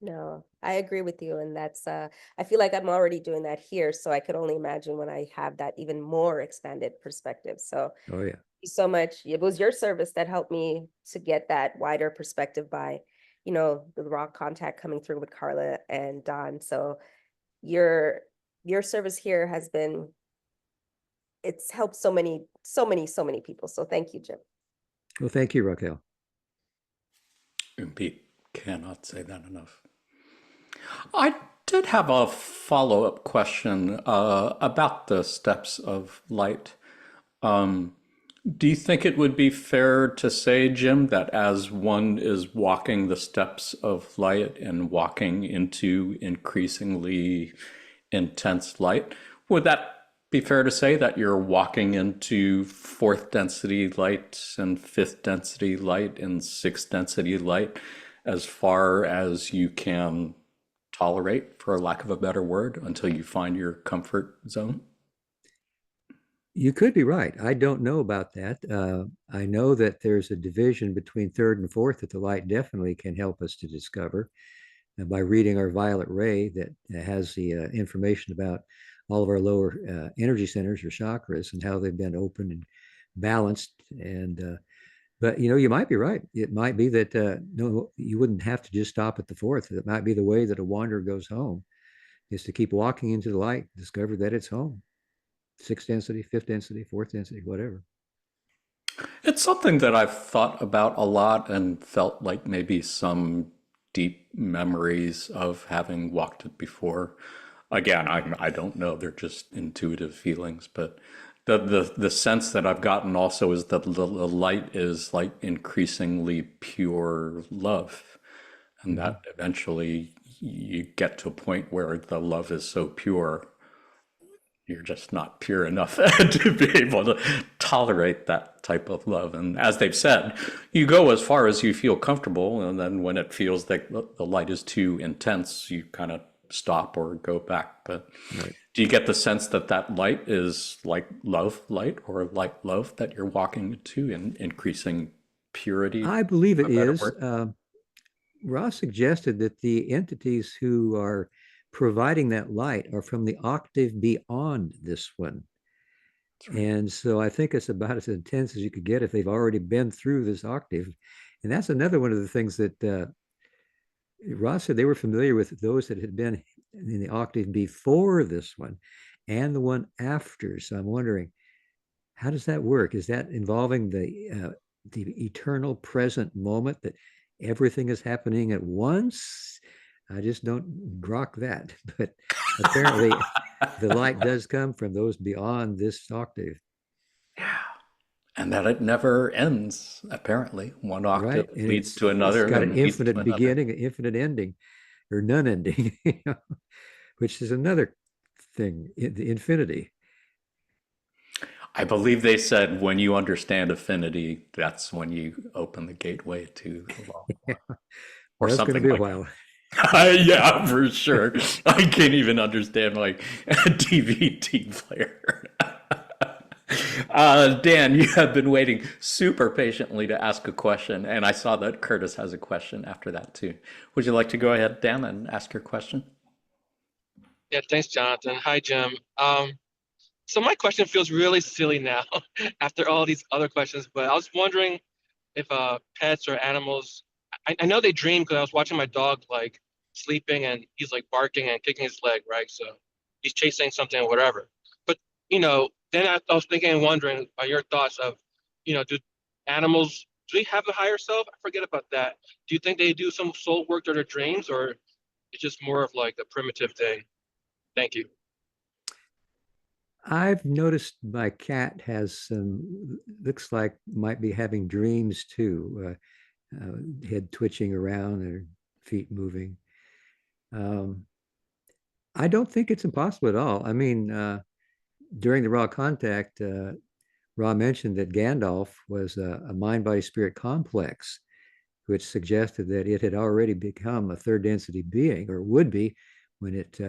No, I agree with you. And that's, I feel like I'm already doing that here. So I could only imagine when I have that even more expanded perspective. So Oh, yeah. thank you so much. It was your service that helped me to get that wider perspective by, the raw contact coming through with Carla and Don. So your service here has been, it's helped so many people. So thank you, Jim. Well, thank you, Raquel. And Pete cannot say that enough. I did have a follow-up question about the steps of light. Do you think it would be fair to say, Jim, that as one is walking the steps of light and walking into increasingly intense light, would that be fair to say that you're walking into fourth density light and fifth density light and sixth density light as far as you can tolerate, for lack of a better word, until you find your comfort zone? You could be right. I don't know about that. I know that there's a division between third and fourth that the light definitely can help us to discover. And by reading our violet ray that has the information about all of our lower energy centers or chakras and how they've been open and balanced. And but you might be right. It might be that no, you wouldn't have to just stop at the fourth. It might be the way that a wanderer goes home is to keep walking into the light, discover that it's home. Sixth density, fifth density, fourth density, whatever. It's something that I've thought about a lot and felt like maybe some deep memories of having walked it before. Again, I don't know. They're just intuitive feelings, but the sense that I've gotten also is that the light is like increasingly pure love, and that eventually you get to a point where the love is so pure You're just not pure enough to be able to tolerate that type of love. And as they've said, you go as far as you feel comfortable. And then when it feels like the light is too intense, you kind of stop or go back. But do you get the sense that that light is like love light, or like love that you're walking into, and increasing purity? I believe it is. Ross suggested that the entities who are providing that light are from the octave beyond this one. Right. And so I think it's about as intense as you could get if they've already been through this octave. And that's another one of the things that Ross said they were familiar with those that had been in the octave before this one and the one after. So I'm wondering, how does that work? Is that involving the eternal present moment that everything is happening at once? I just don't grok that. But apparently the light does come from those beyond this octave. Yeah. And that it never ends, apparently. One octave leads to another. It's got an infinite beginning, an infinite ending, or none ending, which is another thing, the infinity. I believe they said when you understand affinity, that's when you open the gateway to the law. Yeah. Or that's something going to be a while. Yeah, for sure. I can't even understand like a DVD player. Dan, you have been waiting super patiently to ask a question, and I saw that Curtis has a question after that too. Would you like to go ahead, Dan, and ask your question? Yeah, thanks, Jonathan. Hi, Jim. So my question feels really silly now after all these other questions, but I was wondering if pets or animals, I know they dream because I was watching my dog like sleeping and he's like barking and kicking his leg, right? So he's chasing something or whatever. But, then I was thinking and wondering your thoughts of, do animals, do they have a higher self? I forget about that. Do you think they do some soul work to their dreams, or it's just more of like a primitive thing? Thank you. I've noticed my cat has some, looks like might be having dreams too, head twitching around, or feet moving. I don't think it's impossible at all. I mean, during the Raw Contact, Ra mentioned that Gandalf was a mind-body-spirit complex, which suggested that it had already become a third density being, or would be when it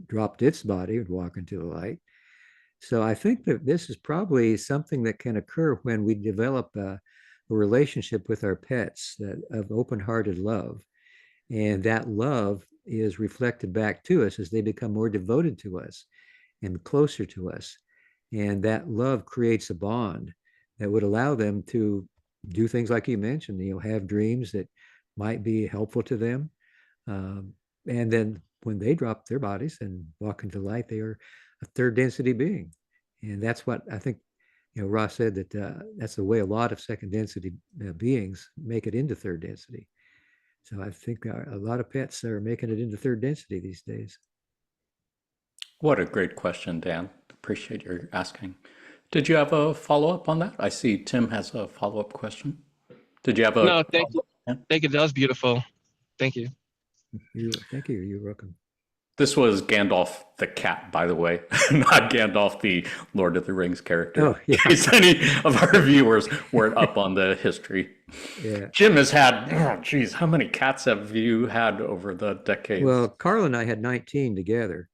dropped its body and walked into the light. So I think that this is probably something that can occur when we develop a relationship with our pets, that of open-hearted love. And that love is reflected back to us as they become more devoted to us and closer to us. And that love creates a bond that would allow them to do things like you mentioned, have dreams that might be helpful to them. And then when they drop their bodies and walk into light, they are a third density being. And that's what I think, Ross said that that's the way a lot of second density beings make it into third density. So I think a lot of pets are making it into third density these days. What a great question, Dan. Appreciate your asking. Did you have a follow-up on that? I see Tim has a follow-up question. Did you have a... No, thank you. Thank you. That was beautiful. Thank you. Thank you. You're welcome. This was Gandalf the cat, by the way, not Gandalf the Lord of the Rings character. Oh, yeah. In case any of our viewers weren't up on the history. Yeah. Jim has had, how many cats have you had over the decades? Well, Carl and I had 19 together.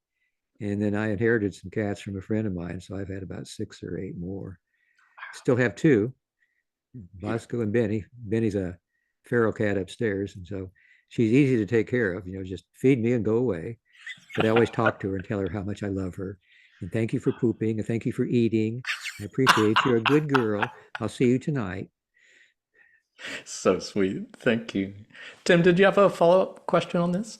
And then I inherited some cats from a friend of mine. So I've had about 6 or 8 more. Still have 2, Bosco and Benny. Benny's a feral cat upstairs. And so she's easy to take care of, just feed me and go away. But I always talk to her and tell her how much I love her. And thank you for pooping, and thank you for eating. I appreciate you. You're a good girl. I'll see you tonight. So sweet. Thank you. Tim, did you have a follow-up question on this?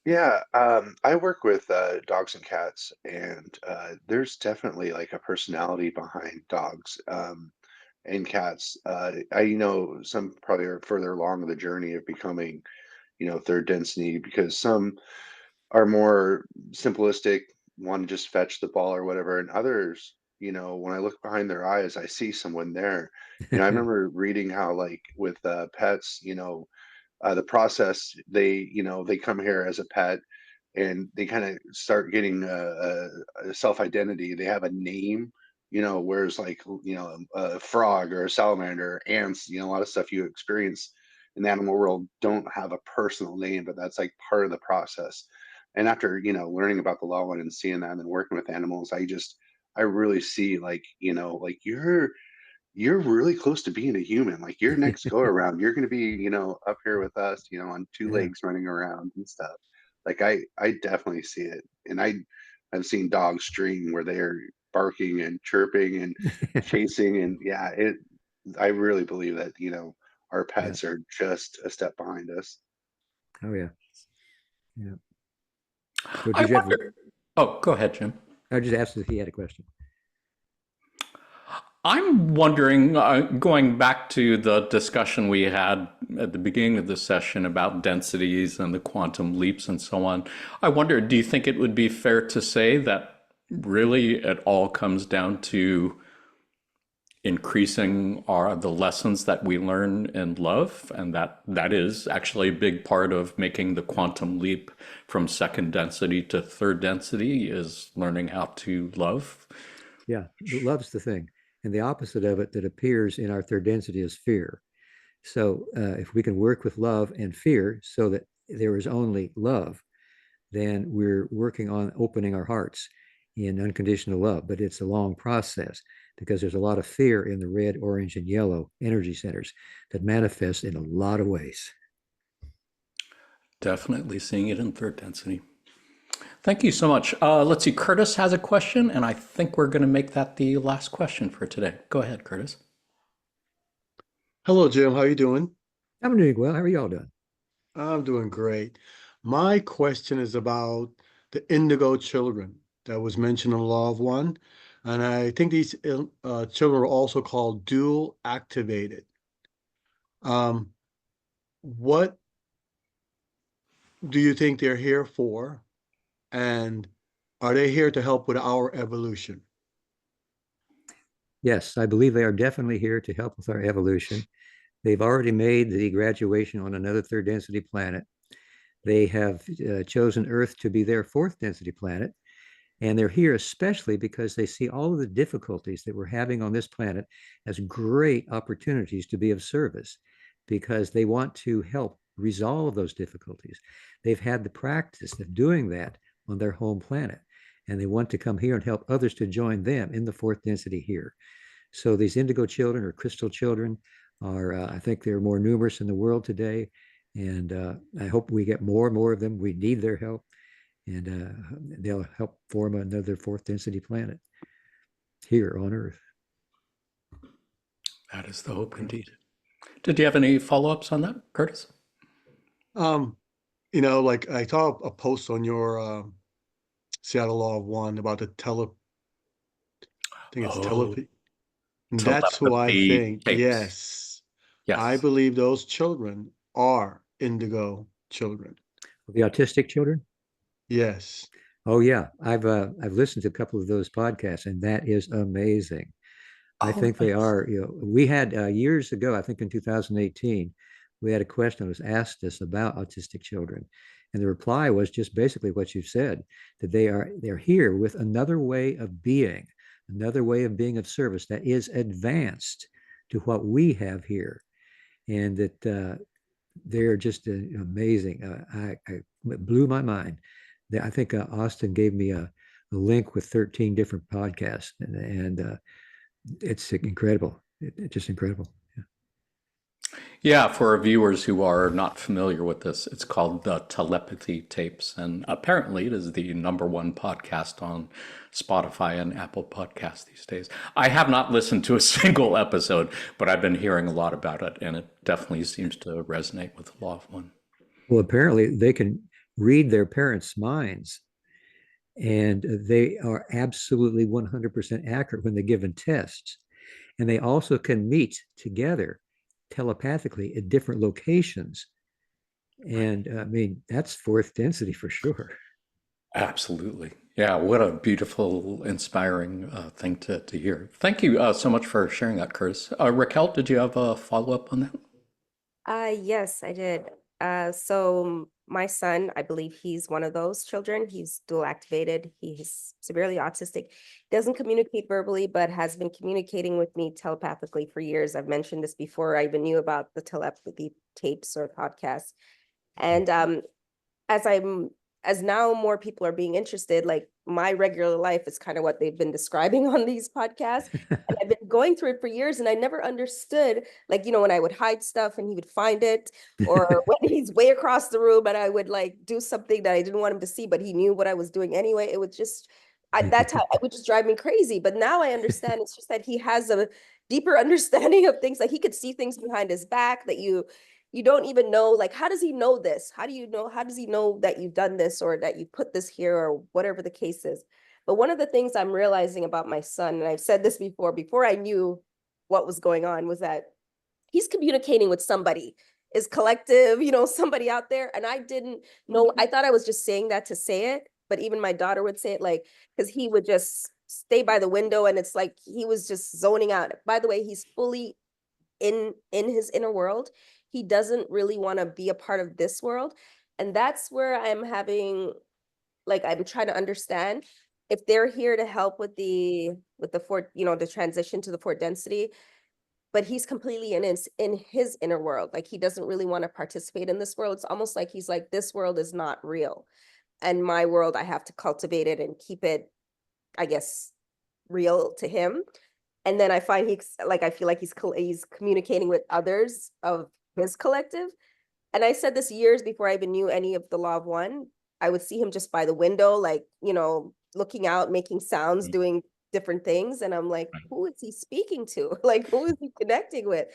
Yeah, I work with dogs and cats, and there's definitely like a personality behind dogs and cats. I know some probably are further along the journey of becoming, third density, because some are more simplistic, want to just fetch the ball or whatever, and others, when I look behind their eyes, I see someone there. I remember reading how, like, with pets, the process, they come here as a pet, and they kind of start getting a self-identity. They have a name, whereas like, a frog or a salamander, ants, a lot of stuff you experience in the animal world don't have a personal name, but that's like part of the process. And after, learning about the law one and seeing that and then working with animals, I really see like, like you're really close to being a human. Like your next go around, you're going to be, up here with us, on two Yeah. legs running around and stuff. Like I definitely see it. And I've seen dogs stream where they're barking and chirping and chasing. And yeah, I really believe that, our Yeah. pets are just a step behind us. Oh yeah. Yeah. So I did you have, wonder. Oh, go ahead, Jim. I just asked if he had a question. I'm wondering, going back to the discussion we had at the beginning of the session about densities and the quantum leaps and so on. I wonder, do you think it would be fair to say that really it all comes down to increasing the lessons that we learn in love, and that is actually a big part of making the quantum leap from second density to third density, is learning how to love? Yeah, love's the thing. And the opposite of it that appears in our third density is fear. So if we can work with love and fear so that there is only love, then we're working on opening our hearts in unconditional love. But it's a long process because there's a lot of fear in the red, orange, and yellow energy centers that manifest in a lot of ways. Definitely seeing it in third density. Thank you so much. Let's see, Curtis has a question, and I think we're going to make that the last question for today. Go ahead, Curtis. Hello, Jim. How you doing? I'm doing well. How are y'all doing? I'm doing great. My question is about the indigo children that was mentioned in Law of One. And I think these children are also called dual activated. Um, what do you think they're here for? And are they here to help with our evolution? Yes, I believe they are definitely here to help with our evolution. They've already made the graduation on another third density planet. They have chosen Earth to be their fourth density planet. And they're here especially because they see all of the difficulties that we're having on this planet as great opportunities to be of service, because they want to help resolve those difficulties. They've had the practice of doing that on their home planet, and they want to come here and help others to join them in the fourth density here. So these indigo children or crystal children are, I think they're more numerous in the world today. And I hope we get more and more of them. We need their help. And they'll help form another fourth density planet here on Earth. That is the hope indeed. Did you have any follow-ups on that, Curtis? Like I saw a post on your Seattle Law of One about the telepathy. That's who I think. Tapes. Yes. Yes. I believe those children are indigo children. The autistic children? Yes. Oh yeah, I've listened to a couple of those podcasts, and that is amazing. I think they are. We had years ago, I think in 2018, we had a question that was asked us about autistic children, and the reply was just basically what you said, that they're here with another way of being, another way of being of service that is advanced to what we have here, and that they're just amazing. It blew my mind. I think Austin gave me a link with 13 different podcasts, and it's incredible. It's just incredible. Yeah, for our viewers who are not familiar with this, it's called the Telepathy Tapes, and apparently it is the #1 podcast on Spotify and Apple Podcasts these days. I have not listened to a single episode, but I've been hearing a lot about it, and it definitely seems to resonate with the Law of One. Well, apparently they can read their parents' minds, and they are absolutely 100% accurate when they're given tests. And they also can meet together telepathically at different locations. And I mean, that's fourth density for sure. Absolutely. Yeah, what a beautiful, inspiring thing to hear. Thank you so much for sharing that, Curtis. Raquel, did you have a follow-up on that? Yes, I did. So my son, I believe he's one of those children. He's dual activated. He's severely autistic. Doesn't communicate verbally, but has been communicating with me telepathically for years. I've mentioned this before I even knew about the telepathy tapes or podcasts. And as now more people are being interested, like my regular life is kind of what they've been describing on these podcasts. And I've been going through it for years and I never understood, like, when I would hide stuff and he would find it, or when he's way across the room and I would like do something that I didn't want him to see, but he knew what I was doing anyway. It would just, that time it would just drive me crazy. But now I understand it's just that he has a deeper understanding of things, like he could see things behind his back that you don't even know, like, how does he know this? How does he know that you've done this or that you put this here or whatever the case is? But one of the things I'm realizing about my son, and I've said this before I knew what was going on, was that he's communicating with somebody, is collective, somebody out there. And I didn't know, I thought I was just saying that to say it, but even my daughter would say it, like, because he would just stay by the window and it's like he was just zoning out. By the way, he's fully in his inner world. He doesn't really want to be a part of this world. And that's where I'm having, like, I'm trying to understand if they're here to help with the fourth, the transition to the fourth density, but he's completely in his inner world. Like he doesn't really want to participate in this world. It's almost like he's like, this world is not real. And my world, I have to cultivate it and keep it, I guess, real to him. And then I find I feel like he's communicating with others of his collective. And I said this years before I even knew any of the law of one. I would see him just by the window, like, looking out, making sounds, doing different things. And I'm like, who is he speaking to? Like, who is he connecting with?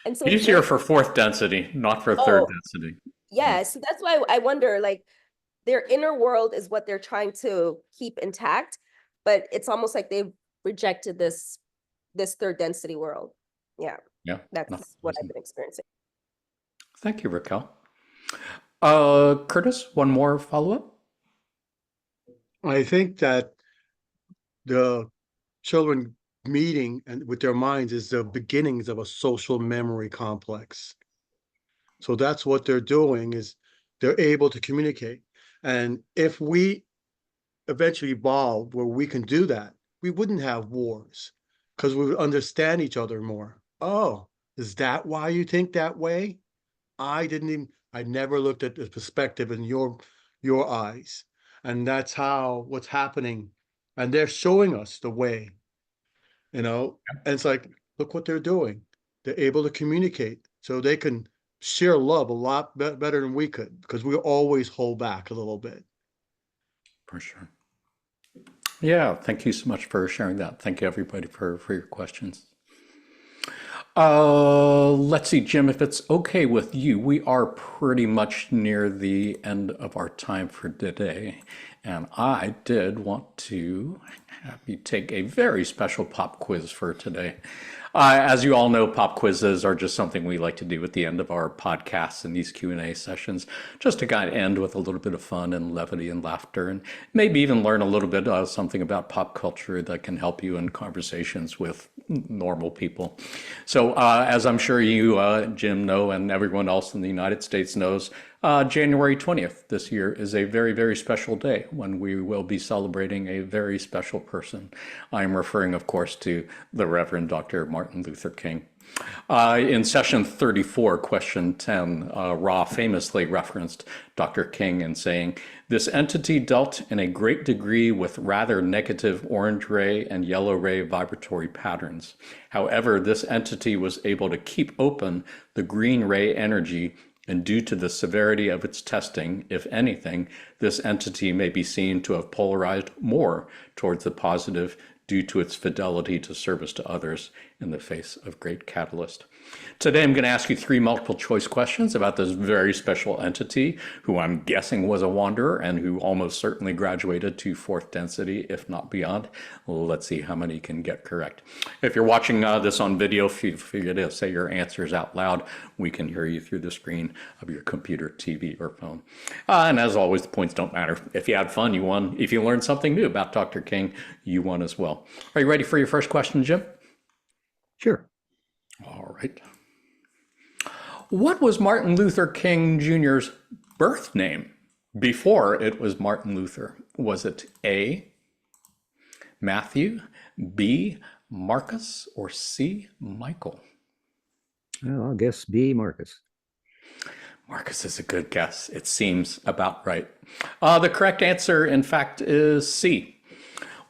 And so He's here for fourth density, not for third density. Yeah. So that's why I wonder, like, their inner world is what they're trying to keep intact, but it's almost like they've rejected this third density world. Yeah. That's what I've been experiencing. Thank you, Raquel. Curtis, one more follow-up? I think that the children meeting and with their minds is the beginnings of a social memory complex. So that's what they're doing, is they're able to communicate. And if we eventually evolve where we can do that, we wouldn't have wars because we would understand each other more. Oh, is that why you think that way? I never looked at the perspective in your eyes. And that's what's happening. And they're showing us the way, and it's like, look what they're doing. They're able to communicate so they can share love a lot better than we could, because we always hold back a little bit. For sure. Yeah, thank you so much for sharing that. Thank you, everybody, for your questions. Let's see, Jim, if it's okay with you, we are pretty much near the end of our time for today. And I did want to have you take a very special pop quiz for today. As you all know, pop quizzes are just something we like to do at the end of our podcasts and these Q&A sessions, just to kind of end with a little bit of fun and levity and laughter, and maybe even learn a little bit something about pop culture that can help you in conversations with normal people. So as I'm sure you, Jim, know, and everyone else in the United States knows, January 20th this year is a very, very special day when we will be celebrating a very special person. I'm referring, of course, to the Reverend Dr. Martin Luther King. In session 34, question 10, Ra famously referenced Dr. King in saying, "This entity dealt in a great degree with rather negative orange ray and yellow ray vibratory patterns. However, this entity was able to keep open the green ray energy, and due to the severity of its testing, if anything, this entity may be seen to have polarized more towards the positive due to its fidelity to service to others in the face of great catalyst." Today, I'm going to ask you 3 multiple choice questions about this very special entity who I'm guessing was a wanderer and who almost certainly graduated to 4th density, if not beyond. Let's see how many can get correct. If you're watching this on video, feel free to say your answers out loud. We can hear you through the screen of your computer, TV, or phone. And as always, the points don't matter. If you had fun, you won. If you learned something new about Dr. King, you won as well. Are you ready for your first question, Jim? Sure. All right. What was Martin Luther King Jr.'s birth name before it was Martin Luther? Was it A, Matthew, B, Marcus, or C, Michael? Well, I'll guess B, Marcus. Marcus is a good guess. It seems about right. The correct answer, in fact, is C.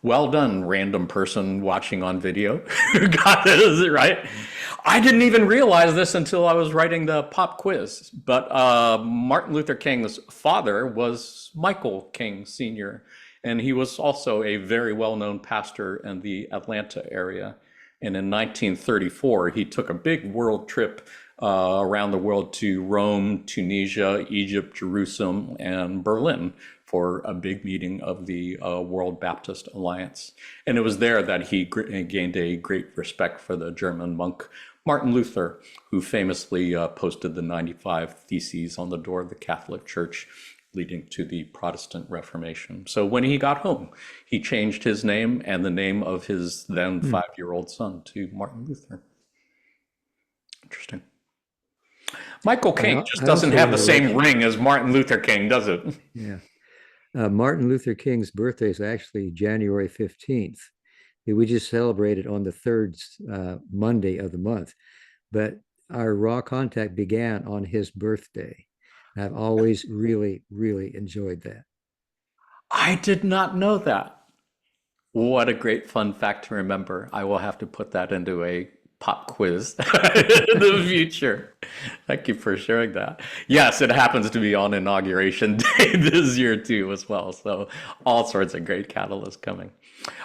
Well done, random person watching on video. Got it right. I didn't even realize this until I was writing the pop quiz, but Martin Luther King's father was Michael King Sr., and he was also a very well-known pastor in the Atlanta area. And in 1934, he took a big world trip around the world to Rome, Tunisia, Egypt, Jerusalem, and Berlin for a big meeting of the World Baptist Alliance. And it was there that he gained a great respect for the German monk Martin Luther, who famously posted the 95 Theses on the door of the Catholic Church, leading to the Protestant Reformation. So when he got home, he changed his name and the name of his then 5-year-old son to Martin Luther. Interesting. Michael King just doesn't have the same ring as Martin Luther King, does it? Yeah. Martin Luther King's birthday is actually January 15th. We just celebrated on the third Monday of the month, but our Raw Contact began on his birthday. I've always really, really enjoyed that. I did not know that. What a great fun fact to remember. I will have to put that into a pop quiz in the future. Thank you for sharing that. Yes, it happens to be on Inauguration Day this year too as well. So all sorts of great catalysts coming.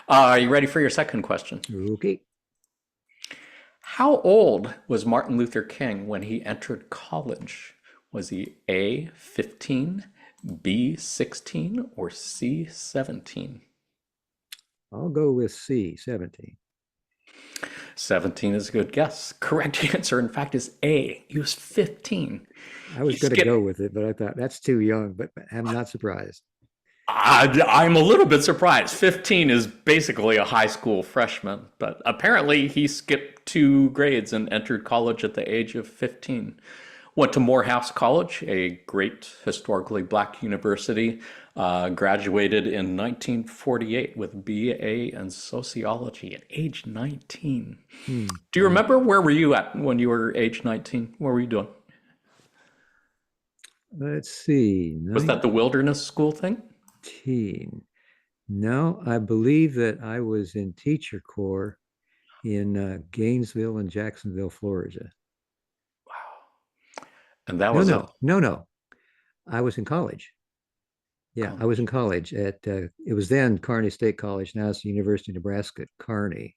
Are you ready for your second question? Okay. How old was Martin Luther King when he entered college? Was he A, 15, B, 16, or C, 17? I'll go with C, 17. 17 is a good guess. Correct answer, in fact, is A. He was 15. I was going to go with it, but I thought that's too young, but I'm not surprised. I'm a little bit surprised. 15 is basically a high school freshman, but apparently he skipped 2 grades and entered college at the age of 15. Went to Morehouse College, a great historically Black university. Graduated in 1948 with BA in sociology at age 19. Do you remember where were you at when you were age 19? What were you doing? Let's see. Was that the wilderness school thing? No, I believe that I was in teacher corps in Gainesville and Jacksonville, Florida. Wow. And that was no. I was in college. Yeah, I was in college at, it was then Kearney State College. Now it's the University of Nebraska at Kearney.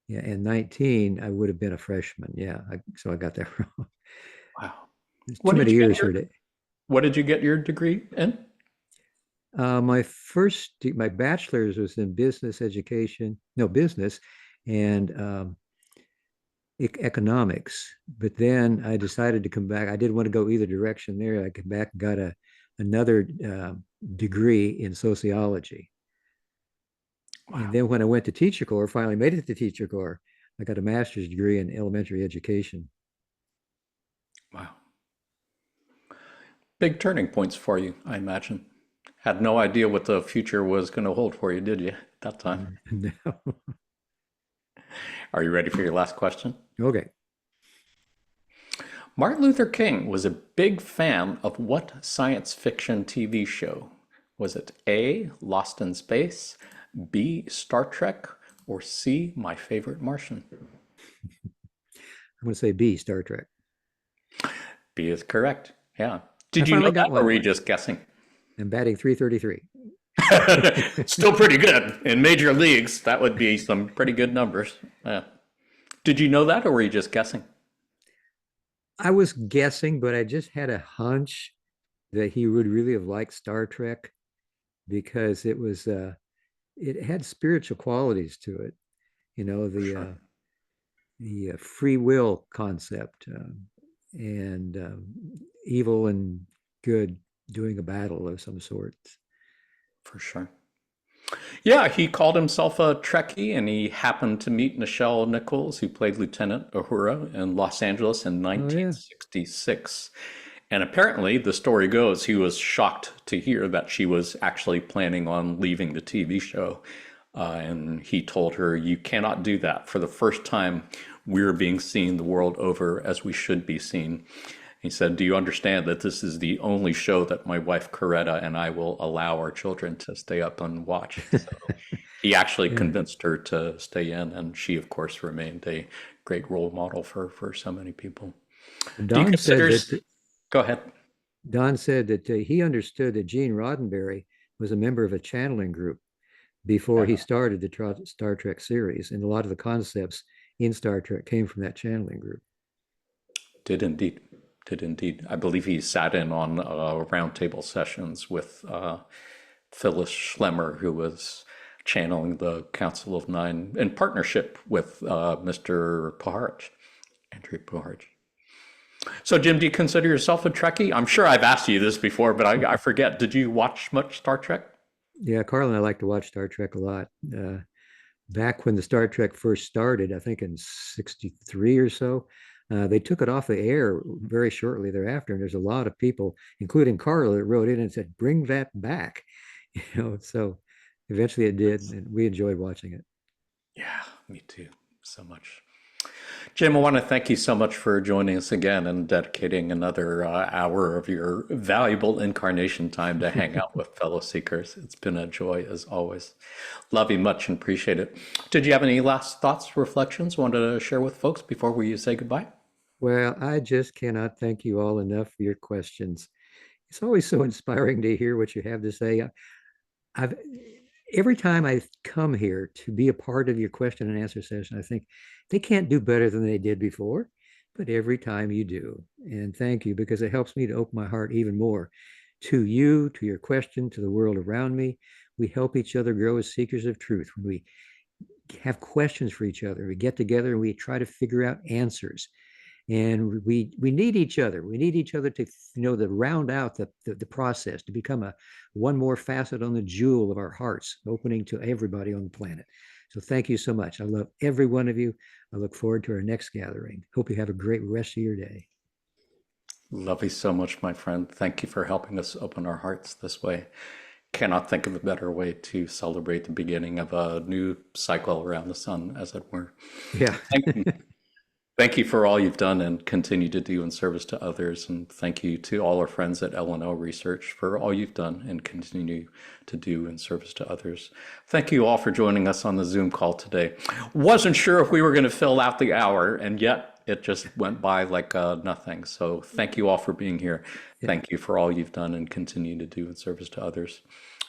Yeah, and 19, I would have been a freshman. Yeah, so I got that wrong. Wow. Too many years for it. What did you get your degree in? My bachelor's was in business and economics. But then I decided to come back. I didn't want to go either direction there. I came back and got another degree in sociology. Wow. And then when I went to teacher corps, finally made it to teacher corps, I got a master's degree in elementary education. Wow. Big turning points for you, I imagine. Had no idea what the future was going to hold for you, did you, at that time? No. Are you ready for your last question? Okay. Martin Luther King was a big fan of what science fiction TV show? Was it A, Lost in Space, B, Star Trek, or C, My Favorite Martian? I'm going to say B, Star Trek. B is correct. Yeah. Did you know that, or were you just guessing? I'm batting .333. Still pretty good. In major leagues, that would be some pretty good numbers. Yeah. Did you know that, or were you just guessing? I was guessing, but I just had a hunch that he would really have liked Star Trek because it was it had spiritual qualities to it. You know, the free will concept and evil and good doing a battle of some sort. For sure. Yeah, he called himself a Trekkie, and he happened to meet Nichelle Nichols, who played Lieutenant Uhura in Los Angeles in Oh, yeah. 1966. And apparently, the story goes, he was shocked to hear that she was actually planning on leaving the TV show. And he told her, "You cannot do that. For the first time, we're being seen the world over as we should be seen." He said, "Do you understand that this is the only show that my wife Coretta and I will allow our children to stay up and watch?" So he actually Yeah. convinced her to stay in, and she, of course, remained a great role model for so many people. Do you Don said consider? that Go ahead. Don said that he understood that Gene Roddenberry was a member of a channeling group before he started the Star Trek series, and a lot of the concepts in Star Trek came from that channeling group. Did indeed. Did indeed. I believe he sat in on roundtable sessions with Phyllis Schlemmer, who was channeling the Council of Nine in partnership with Mr. Puharich, Andrew Puharich. So, Jim, do you consider yourself a Trekkie? I'm sure I've asked you this before, but I forget. Did you watch much Star Trek? Yeah, Carl and I like to watch Star Trek a lot. Back when the Star Trek first started, I think in '63 or so, they took it off the air very shortly thereafter. And there's a lot of people, including Carla, that wrote in and said, "Bring that back." So eventually it did, and we enjoyed watching it. Yeah, me too. So much. Jim, I want to thank you so much for joining us again and dedicating another hour of your valuable incarnation time to hang out with fellow seekers. It's been a joy as always. Love you much and appreciate it. Did you have any last thoughts, reflections, wanted to share with folks before we say goodbye? Well, I just cannot thank you all enough for your questions. It's always so inspiring to hear what you have to say. I've every time I come here to be a part of your question and answer session, I think they can't do better than they did before, but every time you do. And thank you, because it helps me to open my heart even more to you, to your question, to the world around me. We help each other grow as seekers of truth. When we have questions for each other, we get together and we try to figure out answers. And we need each other. We need each other to to round out the process, to become a one more facet on the jewel of our hearts, opening to everybody on the planet. So thank you so much. I love every one of you. I look forward to our next gathering. Hope you have a great rest of your day. Love you so much, my friend. Thank you for helping us open our hearts this way. Cannot think of a better way to celebrate the beginning of a new cycle around the sun, as it were. Yeah. Thank you for all you've done and continue to do in service to others. And thank you to all our friends at L&O Research for all you've done and continue to do in service to others. Thank you all for joining us on the Zoom call today. Wasn't sure if we were going to fill out the hour, and yet it just went by like nothing. So thank you all for being here. Yeah. Thank you for all you've done and continue to do in service to others.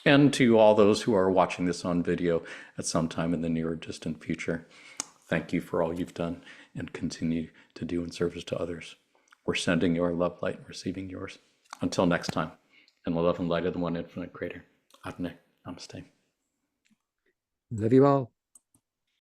And to all those who are watching this on video at some time in the near or distant future, thank you for all you've done and continue to do in service to others. We're sending your love light and receiving yours. Until next time, in the love and light of the one infinite creator. Adne, namaste. Love you all.